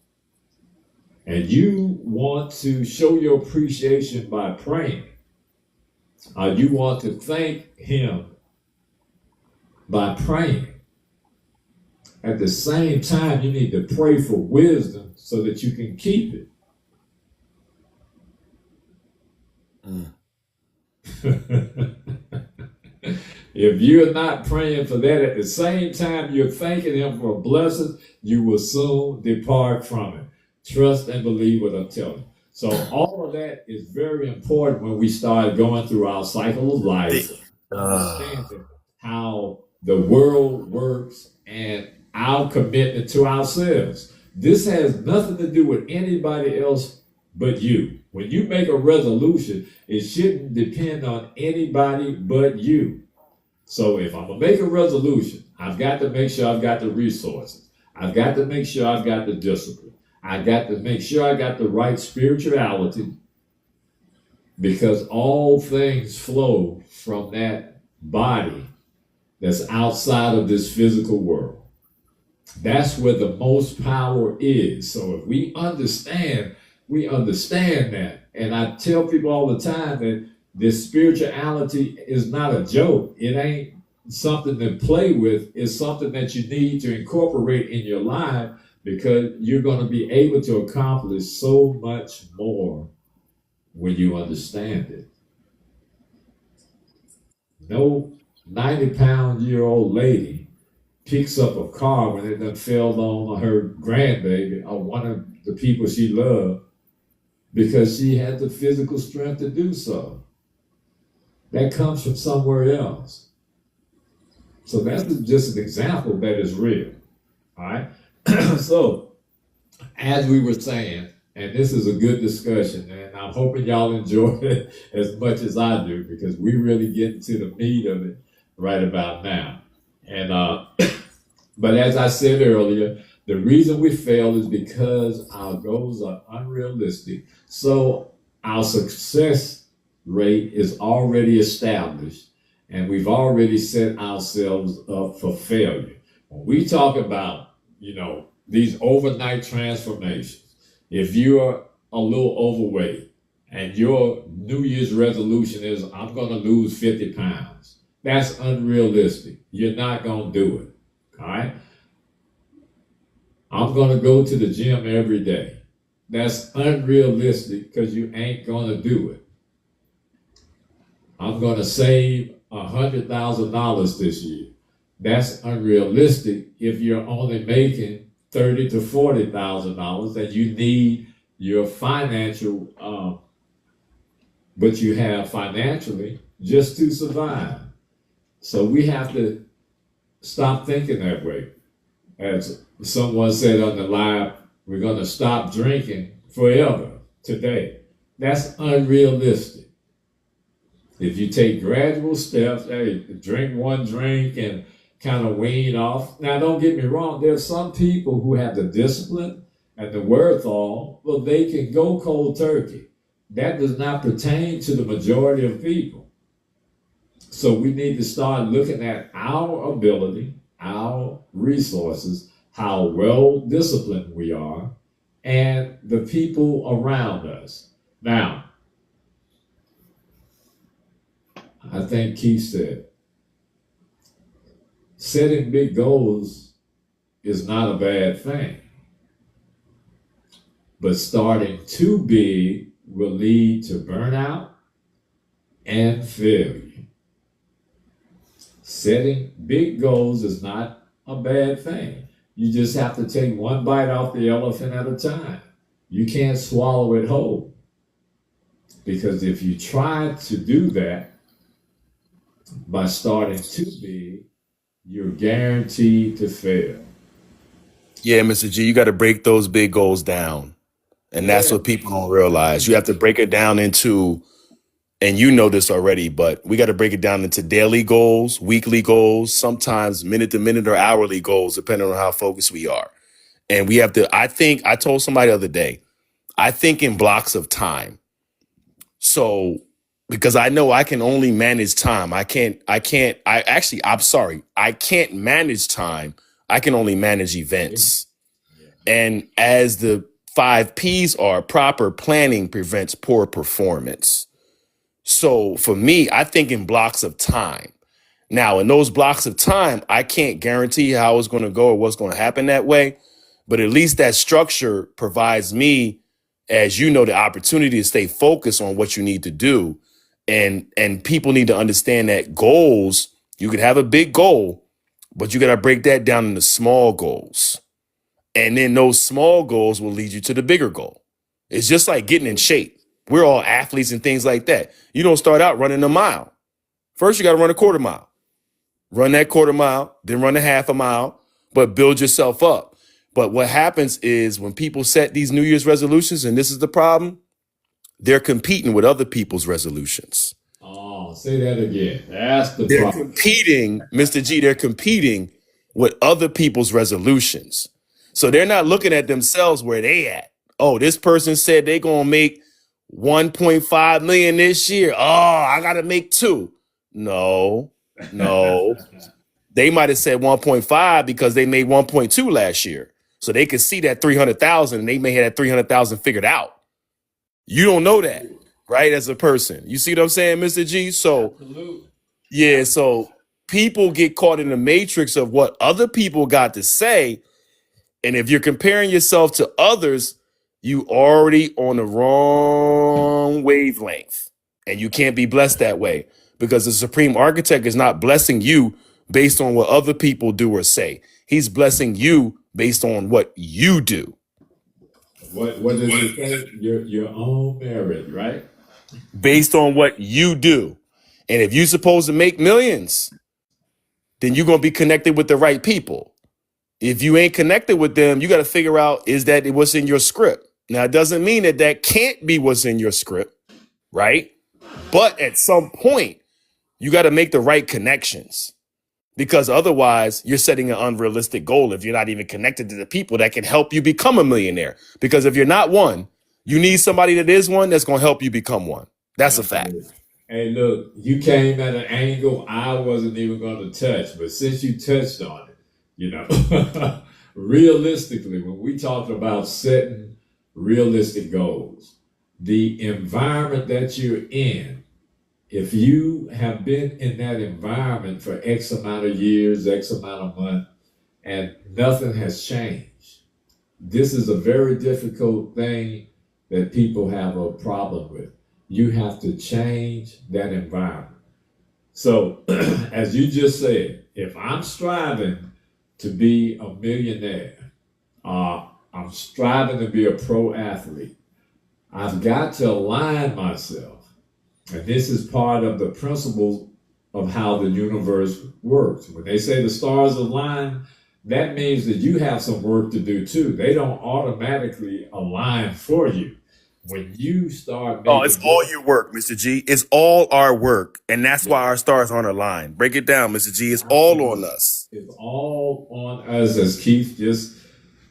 and you want to show your appreciation by praying, you want to thank him by praying. At the same time, you need to pray for wisdom so that you can keep
mm.
it. If you're not praying for that at the same time you're thanking him for blessings, you will soon depart from it. Trust and believe what I'm telling you. So all of that is very important when we start going through our cycle of life, understanding how the world works and our commitment to ourselves. This has nothing to do with anybody else but you. When you make a resolution, it shouldn't depend on anybody but you. So if I'm going to make a resolution, I've got to make sure I've got the resources. I've got to make sure I've got the discipline. I've got to make sure I got the right spirituality, because all things flow from that body that's outside of this physical world. That's where the most power is. So if we understand that. And I tell people all the time that this spirituality is not a joke. It ain't something to play with. It's something that you need to incorporate in your life, because you're going to be able to accomplish so much more when you understand it. No 90-pound-year-old lady picks up a car when it done fell on her grandbaby or one of the people she loved. because she had the physical strength to do so. That comes from somewhere else. So that's just an example that is real. All right. So, as we were saying, and this is a good discussion, and I'm hoping y'all enjoy it as much as I do, because we really get into the meat of it right about now. And but as I said earlier, the reason we fail is because our goals are unrealistic. So our success rate is already established, and we've already set ourselves up for failure. When we talk about, these overnight transformations, if you're a little overweight and your New Year's resolution is, I'm going to lose 50 pounds, that's unrealistic. You're not going to do it. All right. I'm going to go to the gym every day. That's unrealistic because you ain't going to do it. I'm going to save $100,000 this year. That's unrealistic if you're only making $30,000 to $40,000 and you need your financial, but you have financially just to survive. So we have to stop thinking that way. As someone said on the live, we're going to stop drinking forever today. That's unrealistic. If you take gradual steps, hey, drink one drink and kind of wean off. Now, don't get me wrong. There's some people who have the discipline and the wherewithal, well, they can go cold turkey. That does not pertain to the majority of people. So we need to start looking at our ability, our resources, how well disciplined we are, and the people around us. Now, I think Keith said, setting big goals is not a bad thing, but starting too big will lead to burnout and failure. Setting big goals is not a bad thing. You just have to take one bite off the elephant at a time. You can't swallow it whole. Because if you try to do that by starting too big, you're guaranteed to fail.
Yeah, Mr. G, you got to break those big goals down. And that's what people don't realize. You have to break it down into, and you know this already, but we got to break it down into daily goals, weekly goals, sometimes minute to minute or hourly goals, depending on how focused we are. And we have to, I told somebody the other day, I think in blocks of time. So, because I know I can only manage time. I'm sorry. I can't manage time. I can only manage events. And as the 5 P's are, proper planning prevents poor performance. So for me, I think in blocks of time. Now, in those blocks of time, I can't guarantee how it's going to go or what's going to happen that way. But at least that structure provides me, as you know, the opportunity to stay focused on what you need to do. And people need to understand that goals, you can have a big goal, but you got to break that down into small goals. And then those small goals will lead you to the bigger goal. It's just like getting in shape. We're all athletes and things like that. You don't start out running a mile. First, you got to run a quarter mile. Run that quarter mile, then run a half a mile, but build yourself up. But what happens is when people set these New Year's resolutions, and this is the problem, they're competing with other people's resolutions.
Oh, say that again. That's the
They're
problem.
competing, Mr. G, they're competing with other people's resolutions. So they're not looking at themselves where they at. Oh, this person said they're going to make 1.5 million this year. Oh, I got to make 2. No. They might have said 1.5 because they made 1.2 last year. So they could see that 300,000 and they may have that 300,000 figured out. You don't know that, right? As a person, you see what I'm saying, Mr. G? So,
Absolutely.
yeah. So people get caught in the matrix of what other people got to say. And if you're comparing yourself to others, you already on the wrong wavelength, and you can't be blessed that way because the supreme architect is not blessing you based on what other people do or say. He's blessing you based on what you do.
What does it say? Your own merit, right?
based on what you do. And if you're supposed to make millions, then you're going to be connected with the right people. If you ain't connected with them, you got to figure out, is that what's in your script? Now, it doesn't mean that that can't be what's in your script, right? But at some point, you got to make the right connections, because otherwise you're setting an unrealistic goal if you're not even connected to the people that can help you become a millionaire. Because if you're not one, you need somebody that is one that's going to help you become one. That's a fact.
Absolutely. Hey, look, you came at an angle I wasn't even going to touch, but since you touched on it, you know, realistically, when we talk about setting realistic goals, the environment that you're in, if you have been in that environment for X amount of years, X amount of months, and nothing has changed, this is a very difficult thing that people have a problem with. You have to change that environment. So, as you just said, if I'm striving to be a millionaire, I'm striving to be a pro athlete, I've got to align myself. And this is part of the principles of how the universe works. When they say the stars align, that means that you have some work to do too. They don't automatically align for you. When you start making...
Oh, it's all your work, Mr. G. It's all our work. And that's why our stars aren't aligned. Break it down, Mr. G. It's all on us.
It's all on us, as Keith just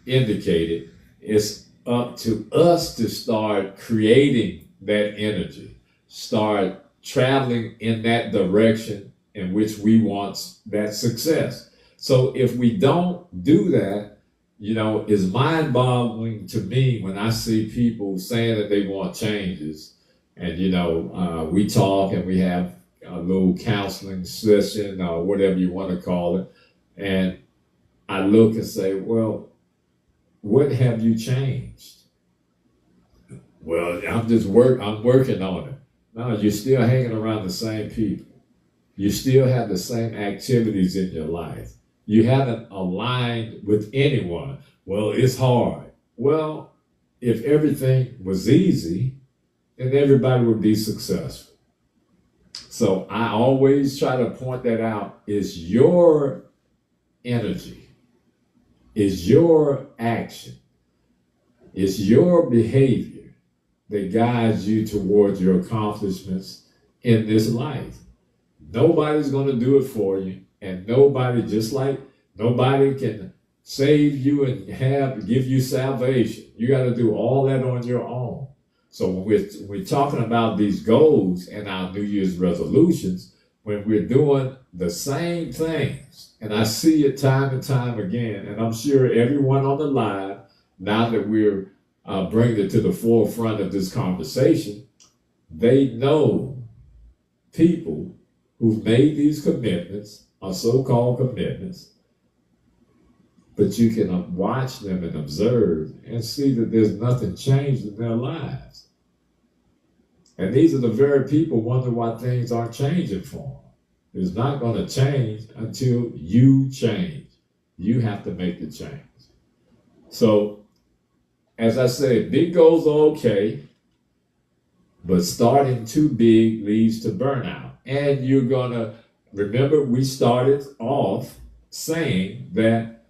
indicated. It's up to us to start creating that energy, start traveling in that direction in which we want that success. So if we don't do that, you know, it's mind-boggling to me when I see people saying that they want changes. And, you know, we talk and we have a little counseling session or whatever you want to call it. And I look and say, well, what have you changed? Well, I'm working on it. No, you're still hanging around the same people. You still have the same activities in your life. You haven't aligned with anyone. Well, it's hard. Well, if everything was easy, then everybody would be successful. So I always try to point that out. It's your energy. It's your action. It's your behavior that guides you towards your accomplishments in this life. Nobody's going to do it for you. And nobody, just like nobody can save you and give you salvation. You got to do all that on your own. So when we're talking about these goals and our New Year's resolutions, when we're doing the same things, and I see it time and time again, and I'm sure everyone on the line, now that we're bringing it to the forefront of this conversation, they know people who've made these commitments, or so-called commitments, but you can watch them and observe and see that there's nothing changed in their lives. And these are the very people wonder why things aren't changing for them. It's not going to change until you change. You have to make the change. So, as I said, big goals are okay, but starting too big leads to burnout. And you're going to remember, we started off saying that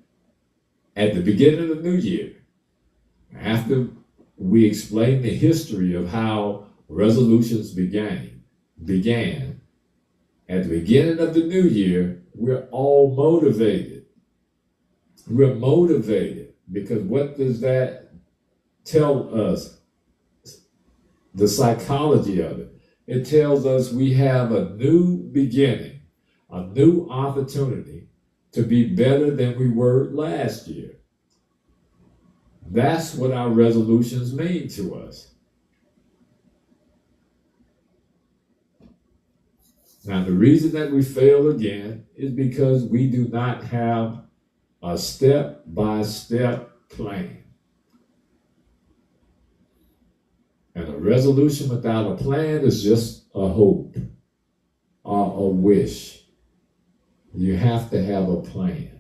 at the beginning of the new year, after we explained the history of how resolutions began, at the beginning of the new year, we're all motivated. We're motivated because what does that tell us? The psychology of it. It tells us we have a new beginning, a new opportunity to be better than we were last year. That's what our resolutions mean to us. Now, the reason that we fail again is because we do not have a step-by-step plan. And a resolution without a plan is just a hope or a wish. You have to have a plan.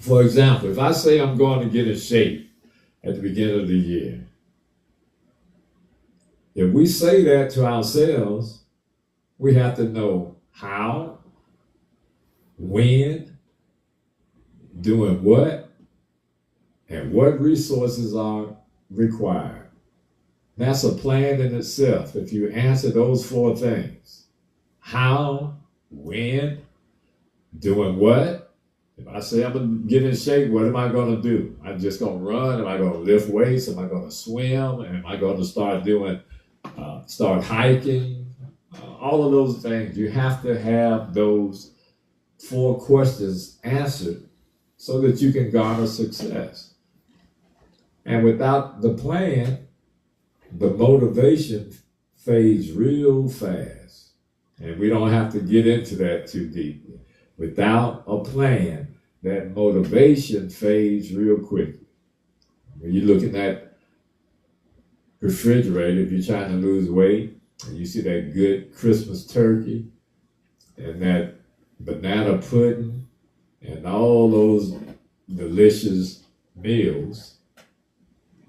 For example, if I say I'm going to get in shape at the beginning of the year, if we say that to ourselves, we have to know how, when, doing what, and what resources are required. That's a plan in itself. If you answer those four things, how, when, doing what. If I say I'm going to get in shape, what am I going to do? I'm just going to run? Am I going to lift weights? Am I going to swim? Am I going to start hiking? All of those things. You have to have those four questions answered so that you can garner success. And without the plan, the motivation fades real fast. And we don't have to get into that too deeply. Without a plan, that motivation fades real quickly. When you're looking at refrigerator, if you're trying to lose weight, and you see that good Christmas turkey and that banana pudding and all those delicious meals,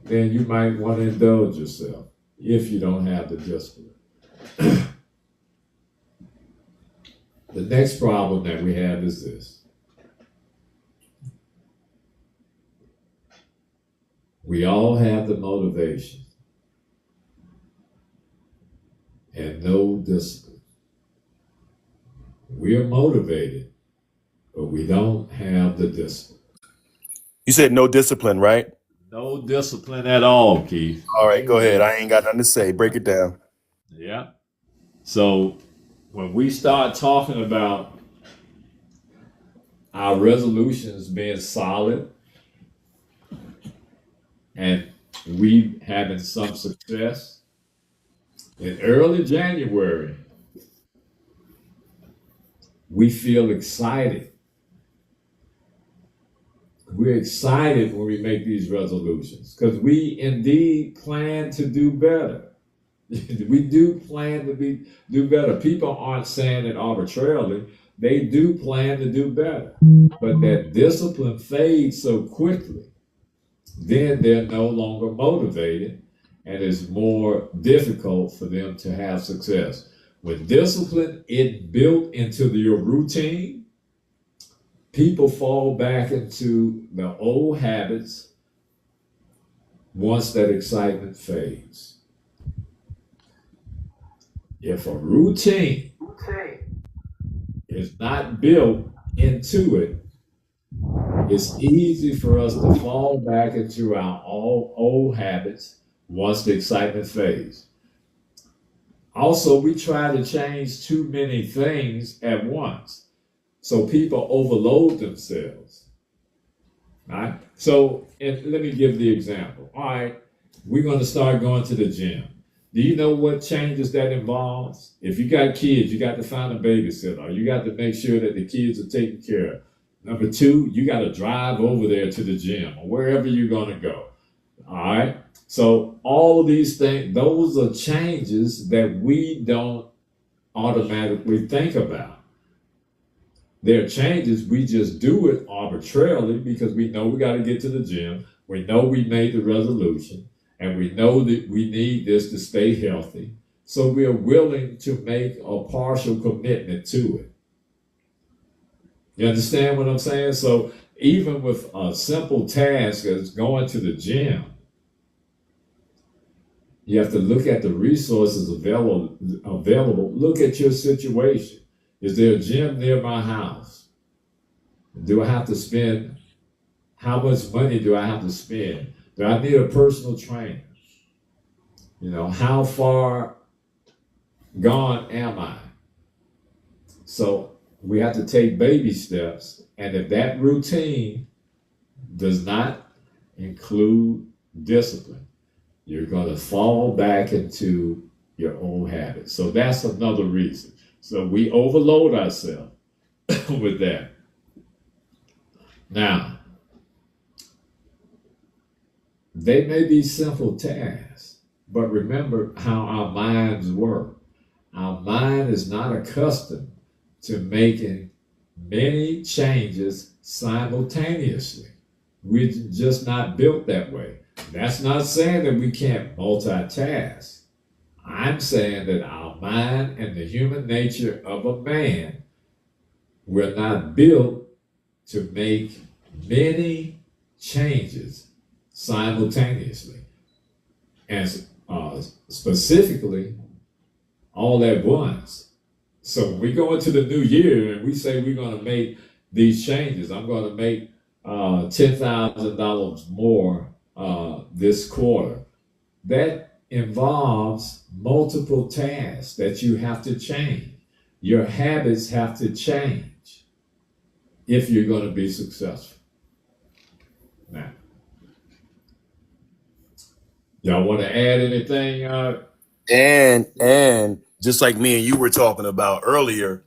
then you might want to indulge yourself if you don't have the discipline. The next problem that we have is this. We all have the motivation and no discipline. We are motivated, but we don't have the discipline.
You said no discipline, right?
No discipline at all, Keith.
All right, go ahead. I ain't got nothing to say. Break it down.
Yeah. So when we start talking about our resolutions being solid and we having some success, in early January, we feel excited. We're excited when we make these resolutions because we indeed plan to do better. We do plan to do better. People aren't saying it arbitrarily. They do plan to do better. But that discipline fades so quickly, then they're no longer motivated and it's more difficult for them to have success. When discipline is built into your routine, people fall back into the old habits once that excitement fades. If a routine is not built into it, it's easy for us to fall back into our old habits once the excitement fades. Also, we try to change too many things at once. So people overload themselves. Right? So let me give the example. All right, we're going to start going to the gym. Do you know what changes that involves? If you got kids, you got to find a babysitter. You got to make sure that the kids are taken care of. Number two, you got to drive over there to the gym or wherever you're going to go. All right. So all of these things, those are changes that we don't automatically think about. They're changes, we just do it arbitrarily because we know we got to get to the gym. We know we made the resolution and we know that we need this to stay healthy. So we are willing to make a partial commitment to it. You understand what I'm saying? So even with a simple task as going to the gym, you have to look at the resources available. Look at your situation. Is there a gym near my house? Do I have to spend? How much money do I have to spend? Do I need a personal trainer? You know, how far gone am I? So we have to take baby steps. And if that routine does not include discipline, you're going to fall back into your old habits. So that's another reason. So we overload ourselves with that. Now, they may be simple tasks, but remember how our minds work. Our mind is not accustomed to making many changes simultaneously. We're just not built that way. That's not saying that we can't multitask. I'm saying that our mind and the human nature of a man, we're not built to make many changes simultaneously. And specifically, all at once. So when we go into the new year and we say we're going to make these changes, I'm going to make $10,000 more this quarter. That involves multiple tasks that you have to change. Your habits have to change if you're going to be successful. Now, y'all want to add anything?
And just like me and you were talking about earlier,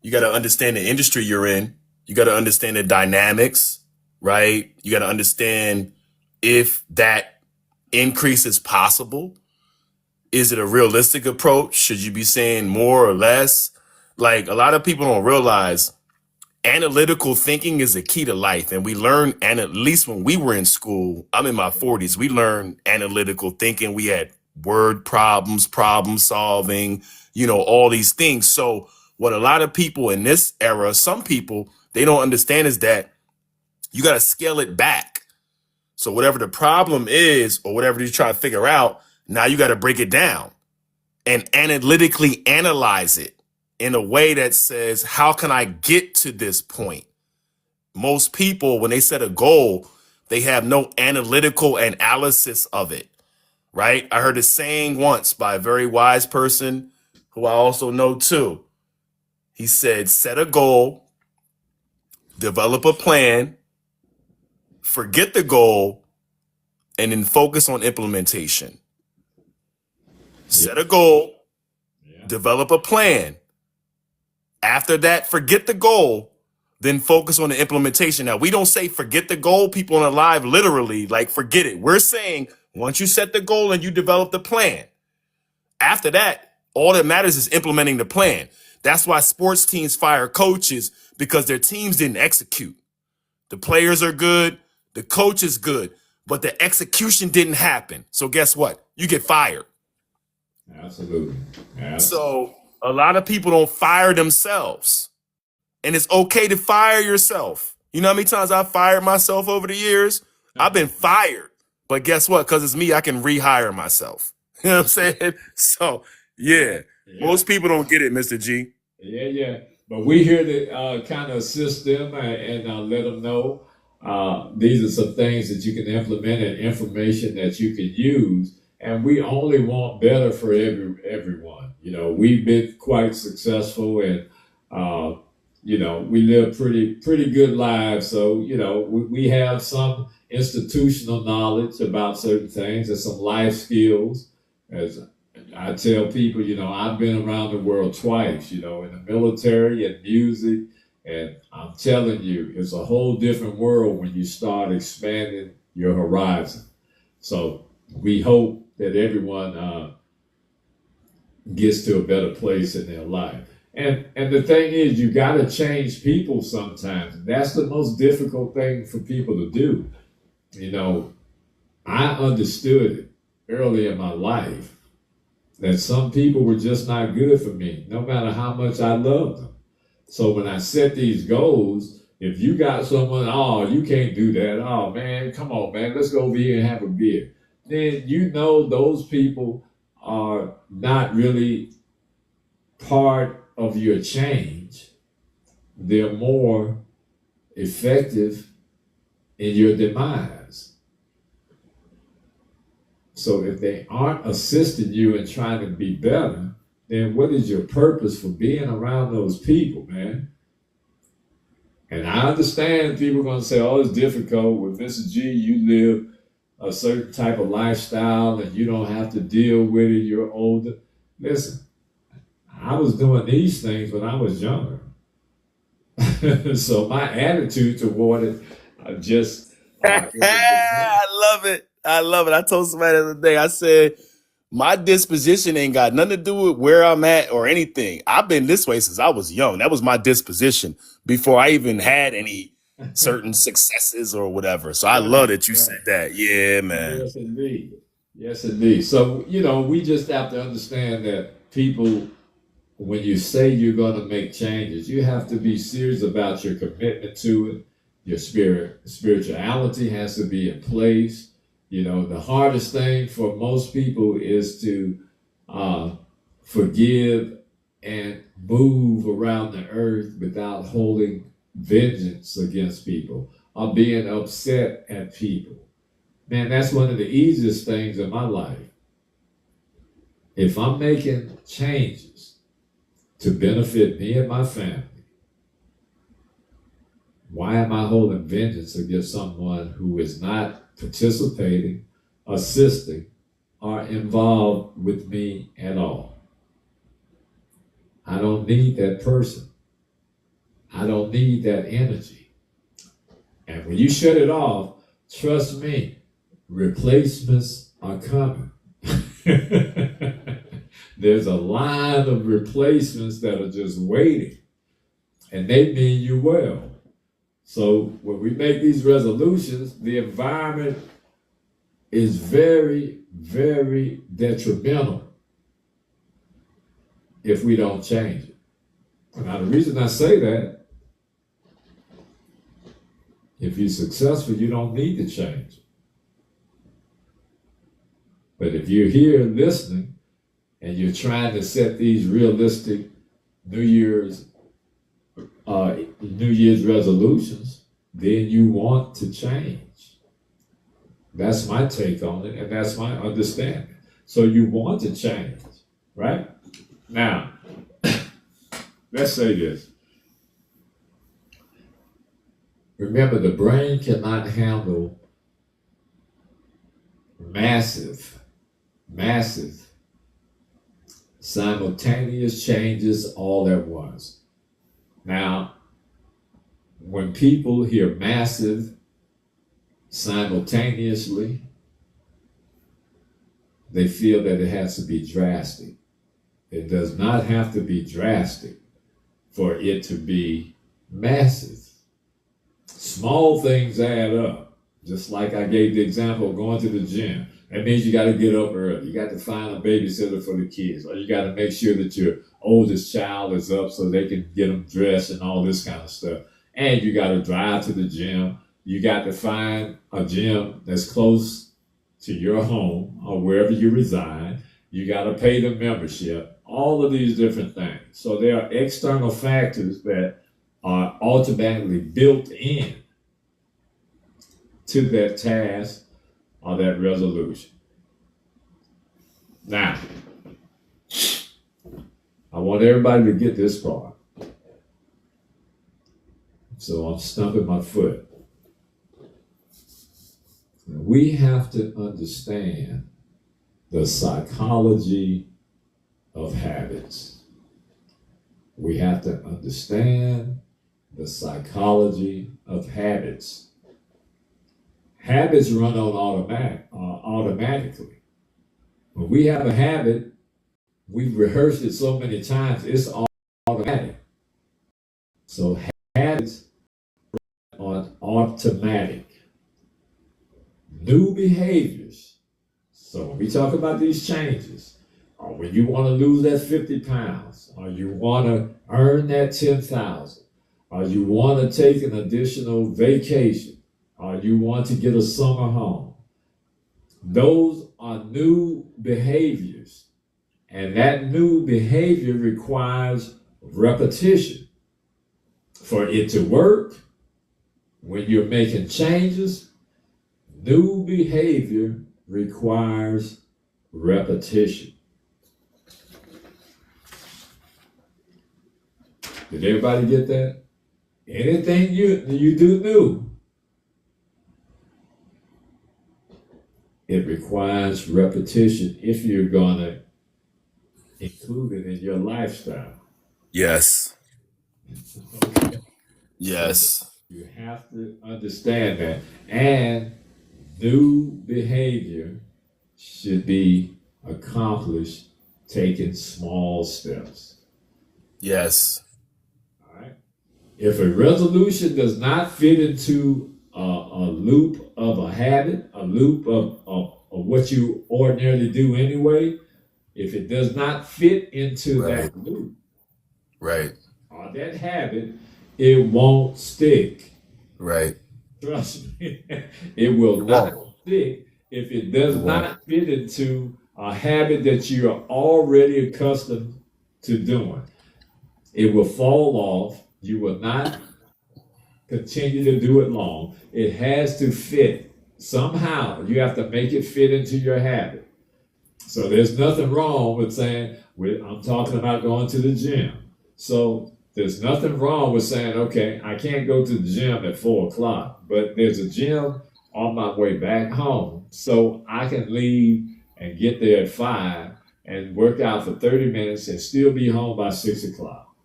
you got to understand the industry you're in. You got to understand the dynamics, right? You got to understand if that increase is possible. Is it a realistic approach? Should you be saying more or less? Like, a lot of people don't realize analytical thinking is a key to life. And we learn, and at least when we were in school, I'm in my 40s, we learned analytical thinking. We had word problems, problem solving, all these things. So what a lot of people in this era, some people, they don't understand is that you got to scale it back. So whatever the problem is or whatever you're trying to figure out, now you got to break it down and analytically analyze it in a way that says, how can I get to this point? Most people, when they set a goal, they have no analytical analysis of it, right? I heard a saying once by a very wise person who I also know too. He said, set a goal, develop a plan, forget the goal, and then focus on implementation. Set a goal, develop a plan. After that, forget the goal, then focus on the implementation. Now, we don't say forget the goal, people on the live, literally, like forget it. We're saying once you set the goal and you develop the plan, after that, all that matters is implementing the plan. That's why sports teams fire coaches, because their teams didn't execute. The players are good, the coach is good, but the execution didn't happen. So guess what? You get fired.
Absolutely.
So a lot of people don't fire themselves. And it's okay to fire yourself. You know how many times I've fired myself over the years? I've been fired. But guess what? Because it's me, I can rehire myself. You know what I'm saying? So, yeah. Most people don't get it, Mr. G.
Yeah. But we're here to kind of assist them and let them know these are some things that you can implement and information that you can use. And we only want better for everyone. We've been quite successful and, we live pretty good lives. So, we have some institutional knowledge about certain things and some life skills. As I tell people, I've been around the world twice, in the military and music. And I'm telling you, it's a whole different world when you start expanding your horizon. So we hope that everyone gets to a better place in their life. And the thing is, you got to change people sometimes. That's the most difficult thing for people to do. I understood it early in my life that some people were just not good for me, no matter how much I loved them. So when I set these goals, if you got someone, oh, you can't do that. Oh, man, come on, man, let's go over here and have a beer. Then those people are not really part of your change. They're more effective in your demise. So if they aren't assisting you in trying to be better, then what is your purpose for being around those people, man? And I understand people are going to say, oh, it's difficult. With Mr. G, you live a certain type of lifestyle and you don't have to deal with it. You're older. Listen, I was doing these things when I was younger. So my attitude toward it just...
I love it. I told somebody the other day, I said, my disposition ain't got nothing to do with where I'm at or anything. I've been this way since I was young. That was my disposition before I even had any certain successes or whatever. So I love
Right,
that you
right.
said that. Yeah, man.
Yes, indeed. Yes, indeed. So, we just have to understand that people, when you say you're going to make changes, you have to be serious about your commitment to it. Your spirituality has to be in place. The hardest thing for most people is to uh, forgive and move around the earth without holding vengeance against people or being upset at people. Man, that's one of the easiest things in my life. If I'm making changes to benefit me and my family, why am I holding vengeance against someone who is not participating, assisting, or involved with me at all? I don't need that person. I don't need that energy. And when you shut it off, trust me, replacements are coming. There's a line of replacements that are just waiting, and they mean you well. So when we make these resolutions, the environment is very, very detrimental if we don't change it. Now, the reason I say that, if you're successful, you don't need to change it. But if you're here listening and you're trying to set these realistic New Year's resolutions, then you want to change. That's my take on it, and that's my understanding. So you want to change, right? Now, let's say this. Remember, the brain cannot handle massive simultaneous changes all at once. Now, when people hear massive simultaneously, they feel that it has to be drastic. It does not have to be drastic for it to be massive. Small things add up. Just like I gave the example of going to the gym. That means you got to get up early. You got to find a babysitter for the kids, or you got to make sure that your oldest child is up so they can get them dressed and all this kind of stuff. And you got to drive to the gym. You got to find a gym that's close to your home or wherever you reside. You got to pay the membership. All of these different things. So there are external factors that are automatically built in to that task or that resolution. Now, I want everybody to get this part. So I'm stumping my foot. We have to understand the psychology of habits. We have to understand the psychology of habits. Habits run on automatically. When we have a habit, we've rehearsed it so many times, it's automatic. So habits are automatic. New behaviors. So when we talk about these changes, or when you want to lose that 50 pounds, or you want to earn that 10,000, or you want to take an additional vacation, or you want to get a summer home, those are new behaviors. And that new behavior requires repetition. For it to work, when you're making changes, new behavior requires repetition. Did everybody get that? Anything you do new, it requires repetition if you're going to include it in your lifestyle.
Yes.
Okay?
Yes.
So you have to understand that. And new behavior should be accomplished taking small steps.
Yes.
All right? If a resolution does not fit into a loop of a habit, a loop of what you ordinarily do anyway, if it does not fit into
Right.
that loop
Right.
or that habit, it won't stick.
Right.
Trust me, it will
It
not
won't.
stick if it does
It won't.
not fit into a habit that you are already accustomed to doing. It will fall off. You will not continue to do it long. It has to fit. Somehow, you have to make it fit into your habit. So there's nothing wrong with saying, I'm talking about going to the gym. So there's nothing wrong with saying, okay, I can't go to the gym at 4 o'clock, but there's a gym on my way back home. So I can leave and get there at 5 and work out for 30 minutes and still be home by 6 o'clock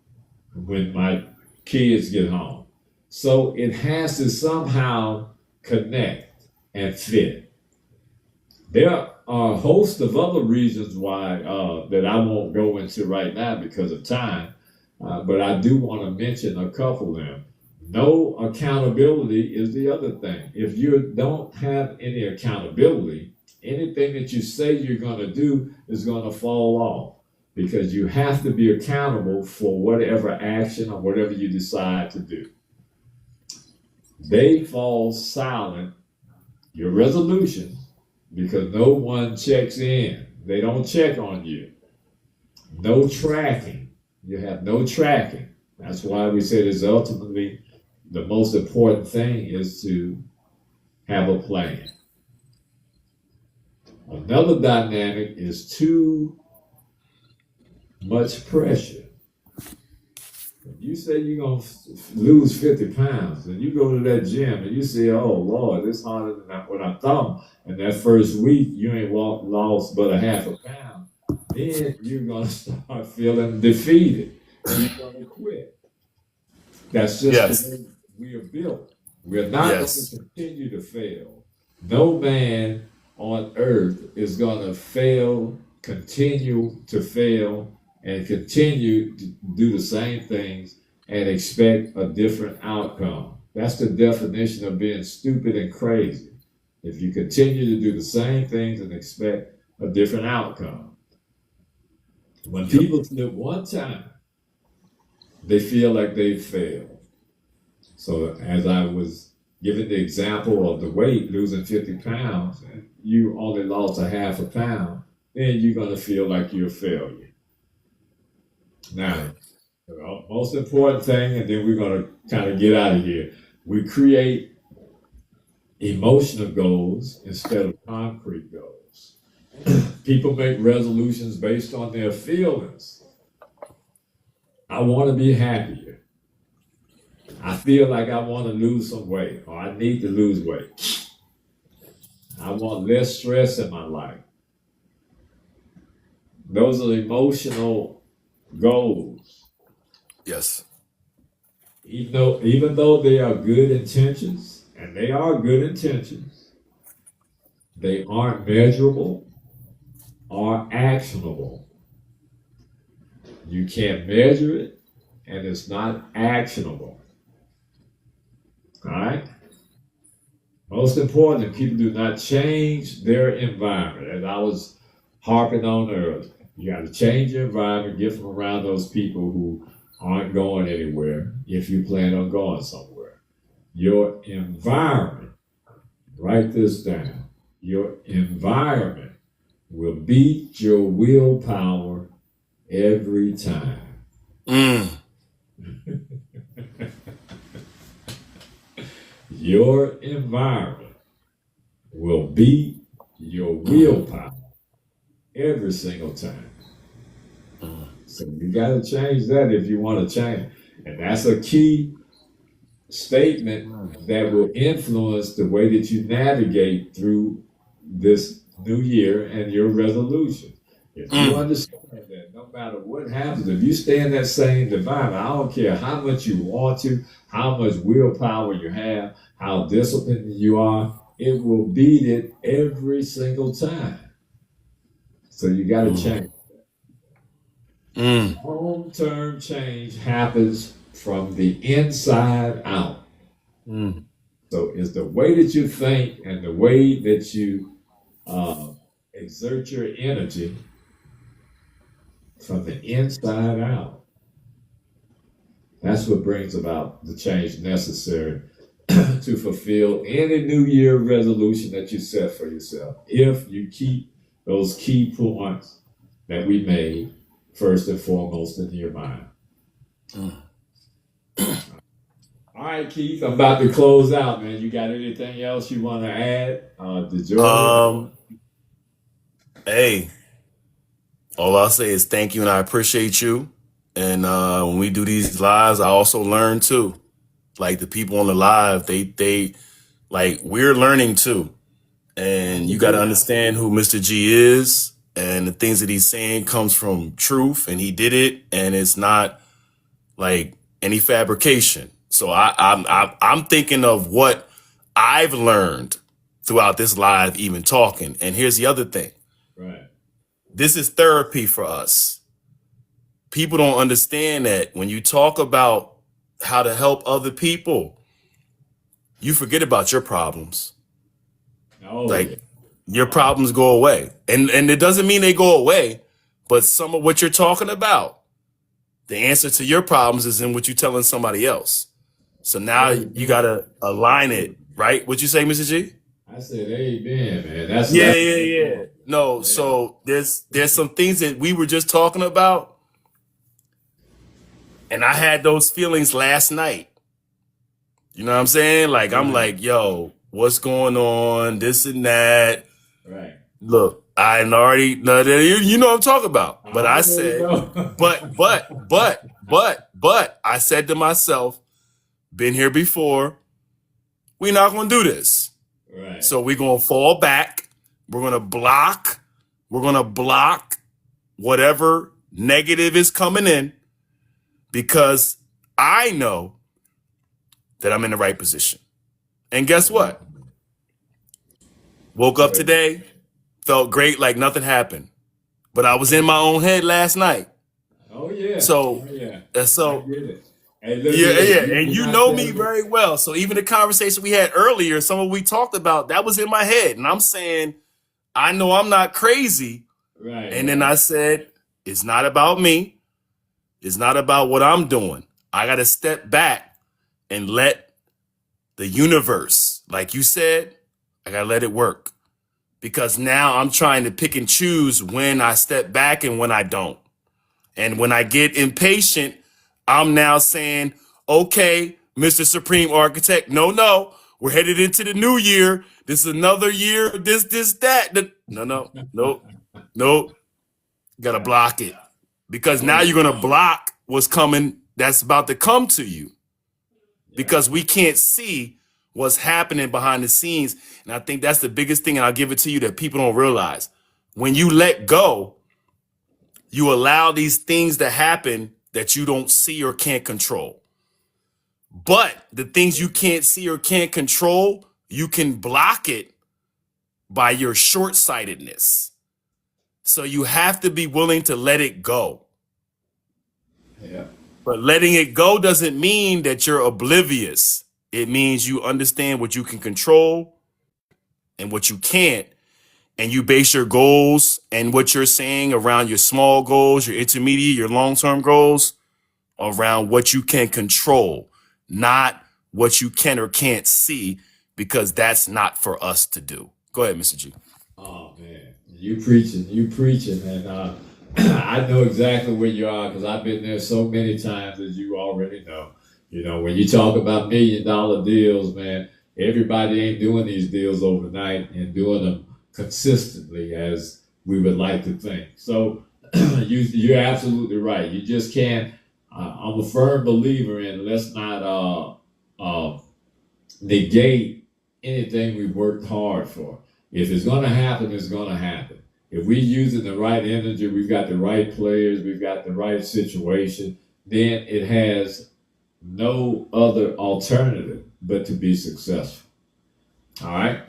when my kids get home. So it has to somehow connect and fit. There are a host of other reasons why that I won't go into right now because of time, but I do want to mention a couple of them. No accountability is the other thing. If you don't have any accountability, anything that you say you're going to do is going to fall off because you have to be accountable for whatever action or whatever you decide to do. They fall silent, your resolutions, because no one checks in. They don't check on you. No tracking. You have no tracking. That's why we said it's ultimately the most important thing is to have a plan. Another dynamic is too much pressure. If you say you're going to lose 50 pounds and you go to that gym and you say, oh, Lord, it's harder than what I thought. And that first week, you ain't lost but a half a pound. Then you're going to start feeling defeated. And you're going to quit. That's just
Yes.
the way we are built. We're not
Yes.
going to continue to fail. No man on earth is going to fail, continue to fail, and continue to do the same things and expect a different outcome. That's the definition of being stupid and crazy. If you continue to do the same things and expect a different outcome. When people slip one time, they feel like they failed. So as I was giving the example of the weight, losing 50 pounds, and you only lost a half a pound, then you're going to feel like you're a failure. Now, the most important thing, and then we're going to kind of get out of here, we create emotional goals instead of concrete goals. People make resolutions based on their feelings. I want to be happier. I feel like I want to lose some weight, or I need to lose weight. I want less stress in my life. Those are emotional goals.
Yes.
Even though they are good intentions, and they are good intentions, they aren't measurable or actionable. You can't measure it, and it's not actionable. All right? Most important, people do not change their environment, as I was harping on earlier. You got to change your environment, get from around those people who aren't going anywhere if you plan on going somewhere. Your environment, write this down, your environment will beat your willpower every time. Your environment will beat your willpower every single time. So you got to change that if you want to change. And that's a key statement that will influence the way that you navigate through this new year and your resolution. If you understand that no matter what happens, if you stay in that same environment, I don't care how much you want to, how much willpower you have, how disciplined you are, it will beat it every single time. So you got to change. Long-term change happens from the inside out.
Mm.
So it's the way that you think and the way that you exert your energy from the inside out. That's what brings about the change necessary to fulfill any New Year resolution that you set for yourself. If you keep those key points that we made first and foremost in your mind. All right, Keith, I'm about to close out, man. You got anything else you want to add?
Um, hey, all I'll say is thank you and I appreciate you. And when we do these lives, I also learn too. Like the people on the live, they like we're learning too. And you got to understand who Mr. G is, and the things that he's saying comes from truth, and he did it, and it's not like any fabrication. So I'm thinking of what I've learned throughout this live, even talking. And here's the other thing.
Right.
This is therapy for us. People don't understand that when you talk about how to help other people, you forget about your problems.
Oh,
Like your problems go away. And it doesn't mean they go away, but some of what you're talking about, the answer to your problems is in what you're telling somebody else. So now you got to align it, right? What you say, Mr. G?
I said, amen, man. That's
Yeah. No, so there's some things that we were just talking about, and I had those feelings last night. You know what I'm saying? Like, I'm like, yo, what's going on? This and that.
Right.
Look, I already, no, you know what I'm talking about. But I said, but I said to myself, been here before. We're not going to do this.
Right.
So we're going to fall back. We're going to block. We're going to block whatever negative is coming in, because I know that I'm in the right position. And guess what? Woke up today, felt great, like nothing happened. But I was in my own head last night.
Oh yeah.
So,
I get it. Hey,
yeah. And you know me very well. So even the conversation we had earlier, some of what we talked about, that was in my head. And I'm saying, I know I'm not crazy.
Right.
And then I said, it's not about me. It's not about what I'm doing. I got to step back and let the universe, like you said, I got to let it work. Because now I'm trying to pick and choose when I step back and when I don't. And when I get impatient, I'm now saying, okay, Mr. Supreme Architect, no, we're headed into the new year. This is another year, this, that. No. Got to block it. Because now you're going to block what's coming, that's about to come to you. Because we can't see what's happening behind the scenes. And I think that's the biggest thing, and I'll give it to you, that people don't realize. When you let go, you allow these things to happen that you don't see or can't control. But the things you can't see or can't control, you can block it by your short-sightedness. So you have to be willing to let it go.
Yeah.
But letting it go doesn't mean that you're oblivious. It means you understand what you can control and what you can't. And you base your goals and what you're saying around your small goals, your intermediate, your long-term goals, around what you can control, not what you can or can't see, because that's not for us to do. Go ahead, Mr. G.
Oh man, you preaching, and I know exactly where you are because I've been there so many times, as you already know. You know, when you talk about $1 million deals, man, everybody ain't doing these deals overnight and doing them consistently as we would like to think. So you're absolutely right. You just can't. I'm a firm believer in let's not negate anything we've worked hard for. If it's going to happen, it's going to happen. If we're using the right energy, we've got the right players, we've got the right situation, then it has no other alternative but to be successful. All right?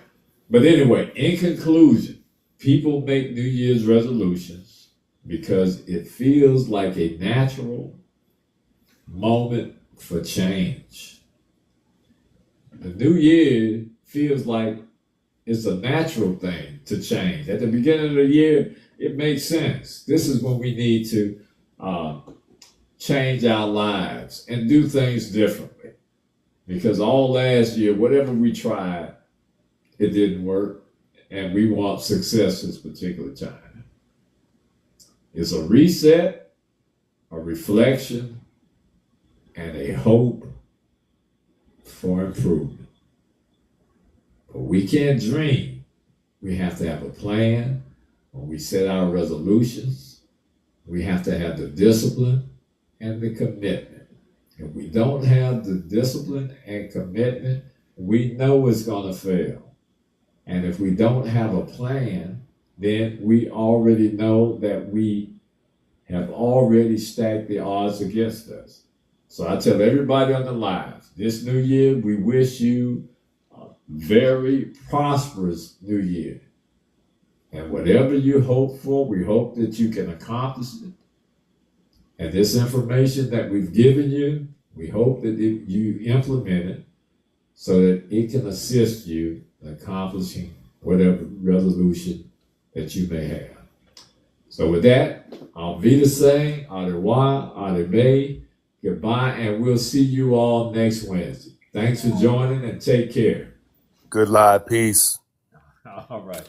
But anyway, in conclusion, people make New Year's resolutions because it feels like a natural moment for change. The new year feels like it's a natural thing to change. At the beginning of the year, it makes sense. This is when we need to change our lives and do things differently. Because all last year, whatever we tried, it didn't work. And we want success this particular time. It's a reset, a reflection, and a hope for improvement. But we can't dream. We have to have a plan. When we set our resolutions, we have to have the discipline and the commitment. If we don't have the discipline and commitment, we know it's going to fail. And if we don't have a plan, then we already know that we have already stacked the odds against us. So I tell everybody on the live, this new year, we wish you a very prosperous new year. And whatever you hope for, we hope that you can accomplish it. And this information that we've given you, we hope that you implement it so that it can assist you in accomplishing whatever resolution that you may have. So with that, Auf Wiedersehen, au revoir, au revoir, goodbye, and we'll see you all next Wednesday. Thanks for joining and take care.
Good live. Peace.
All right.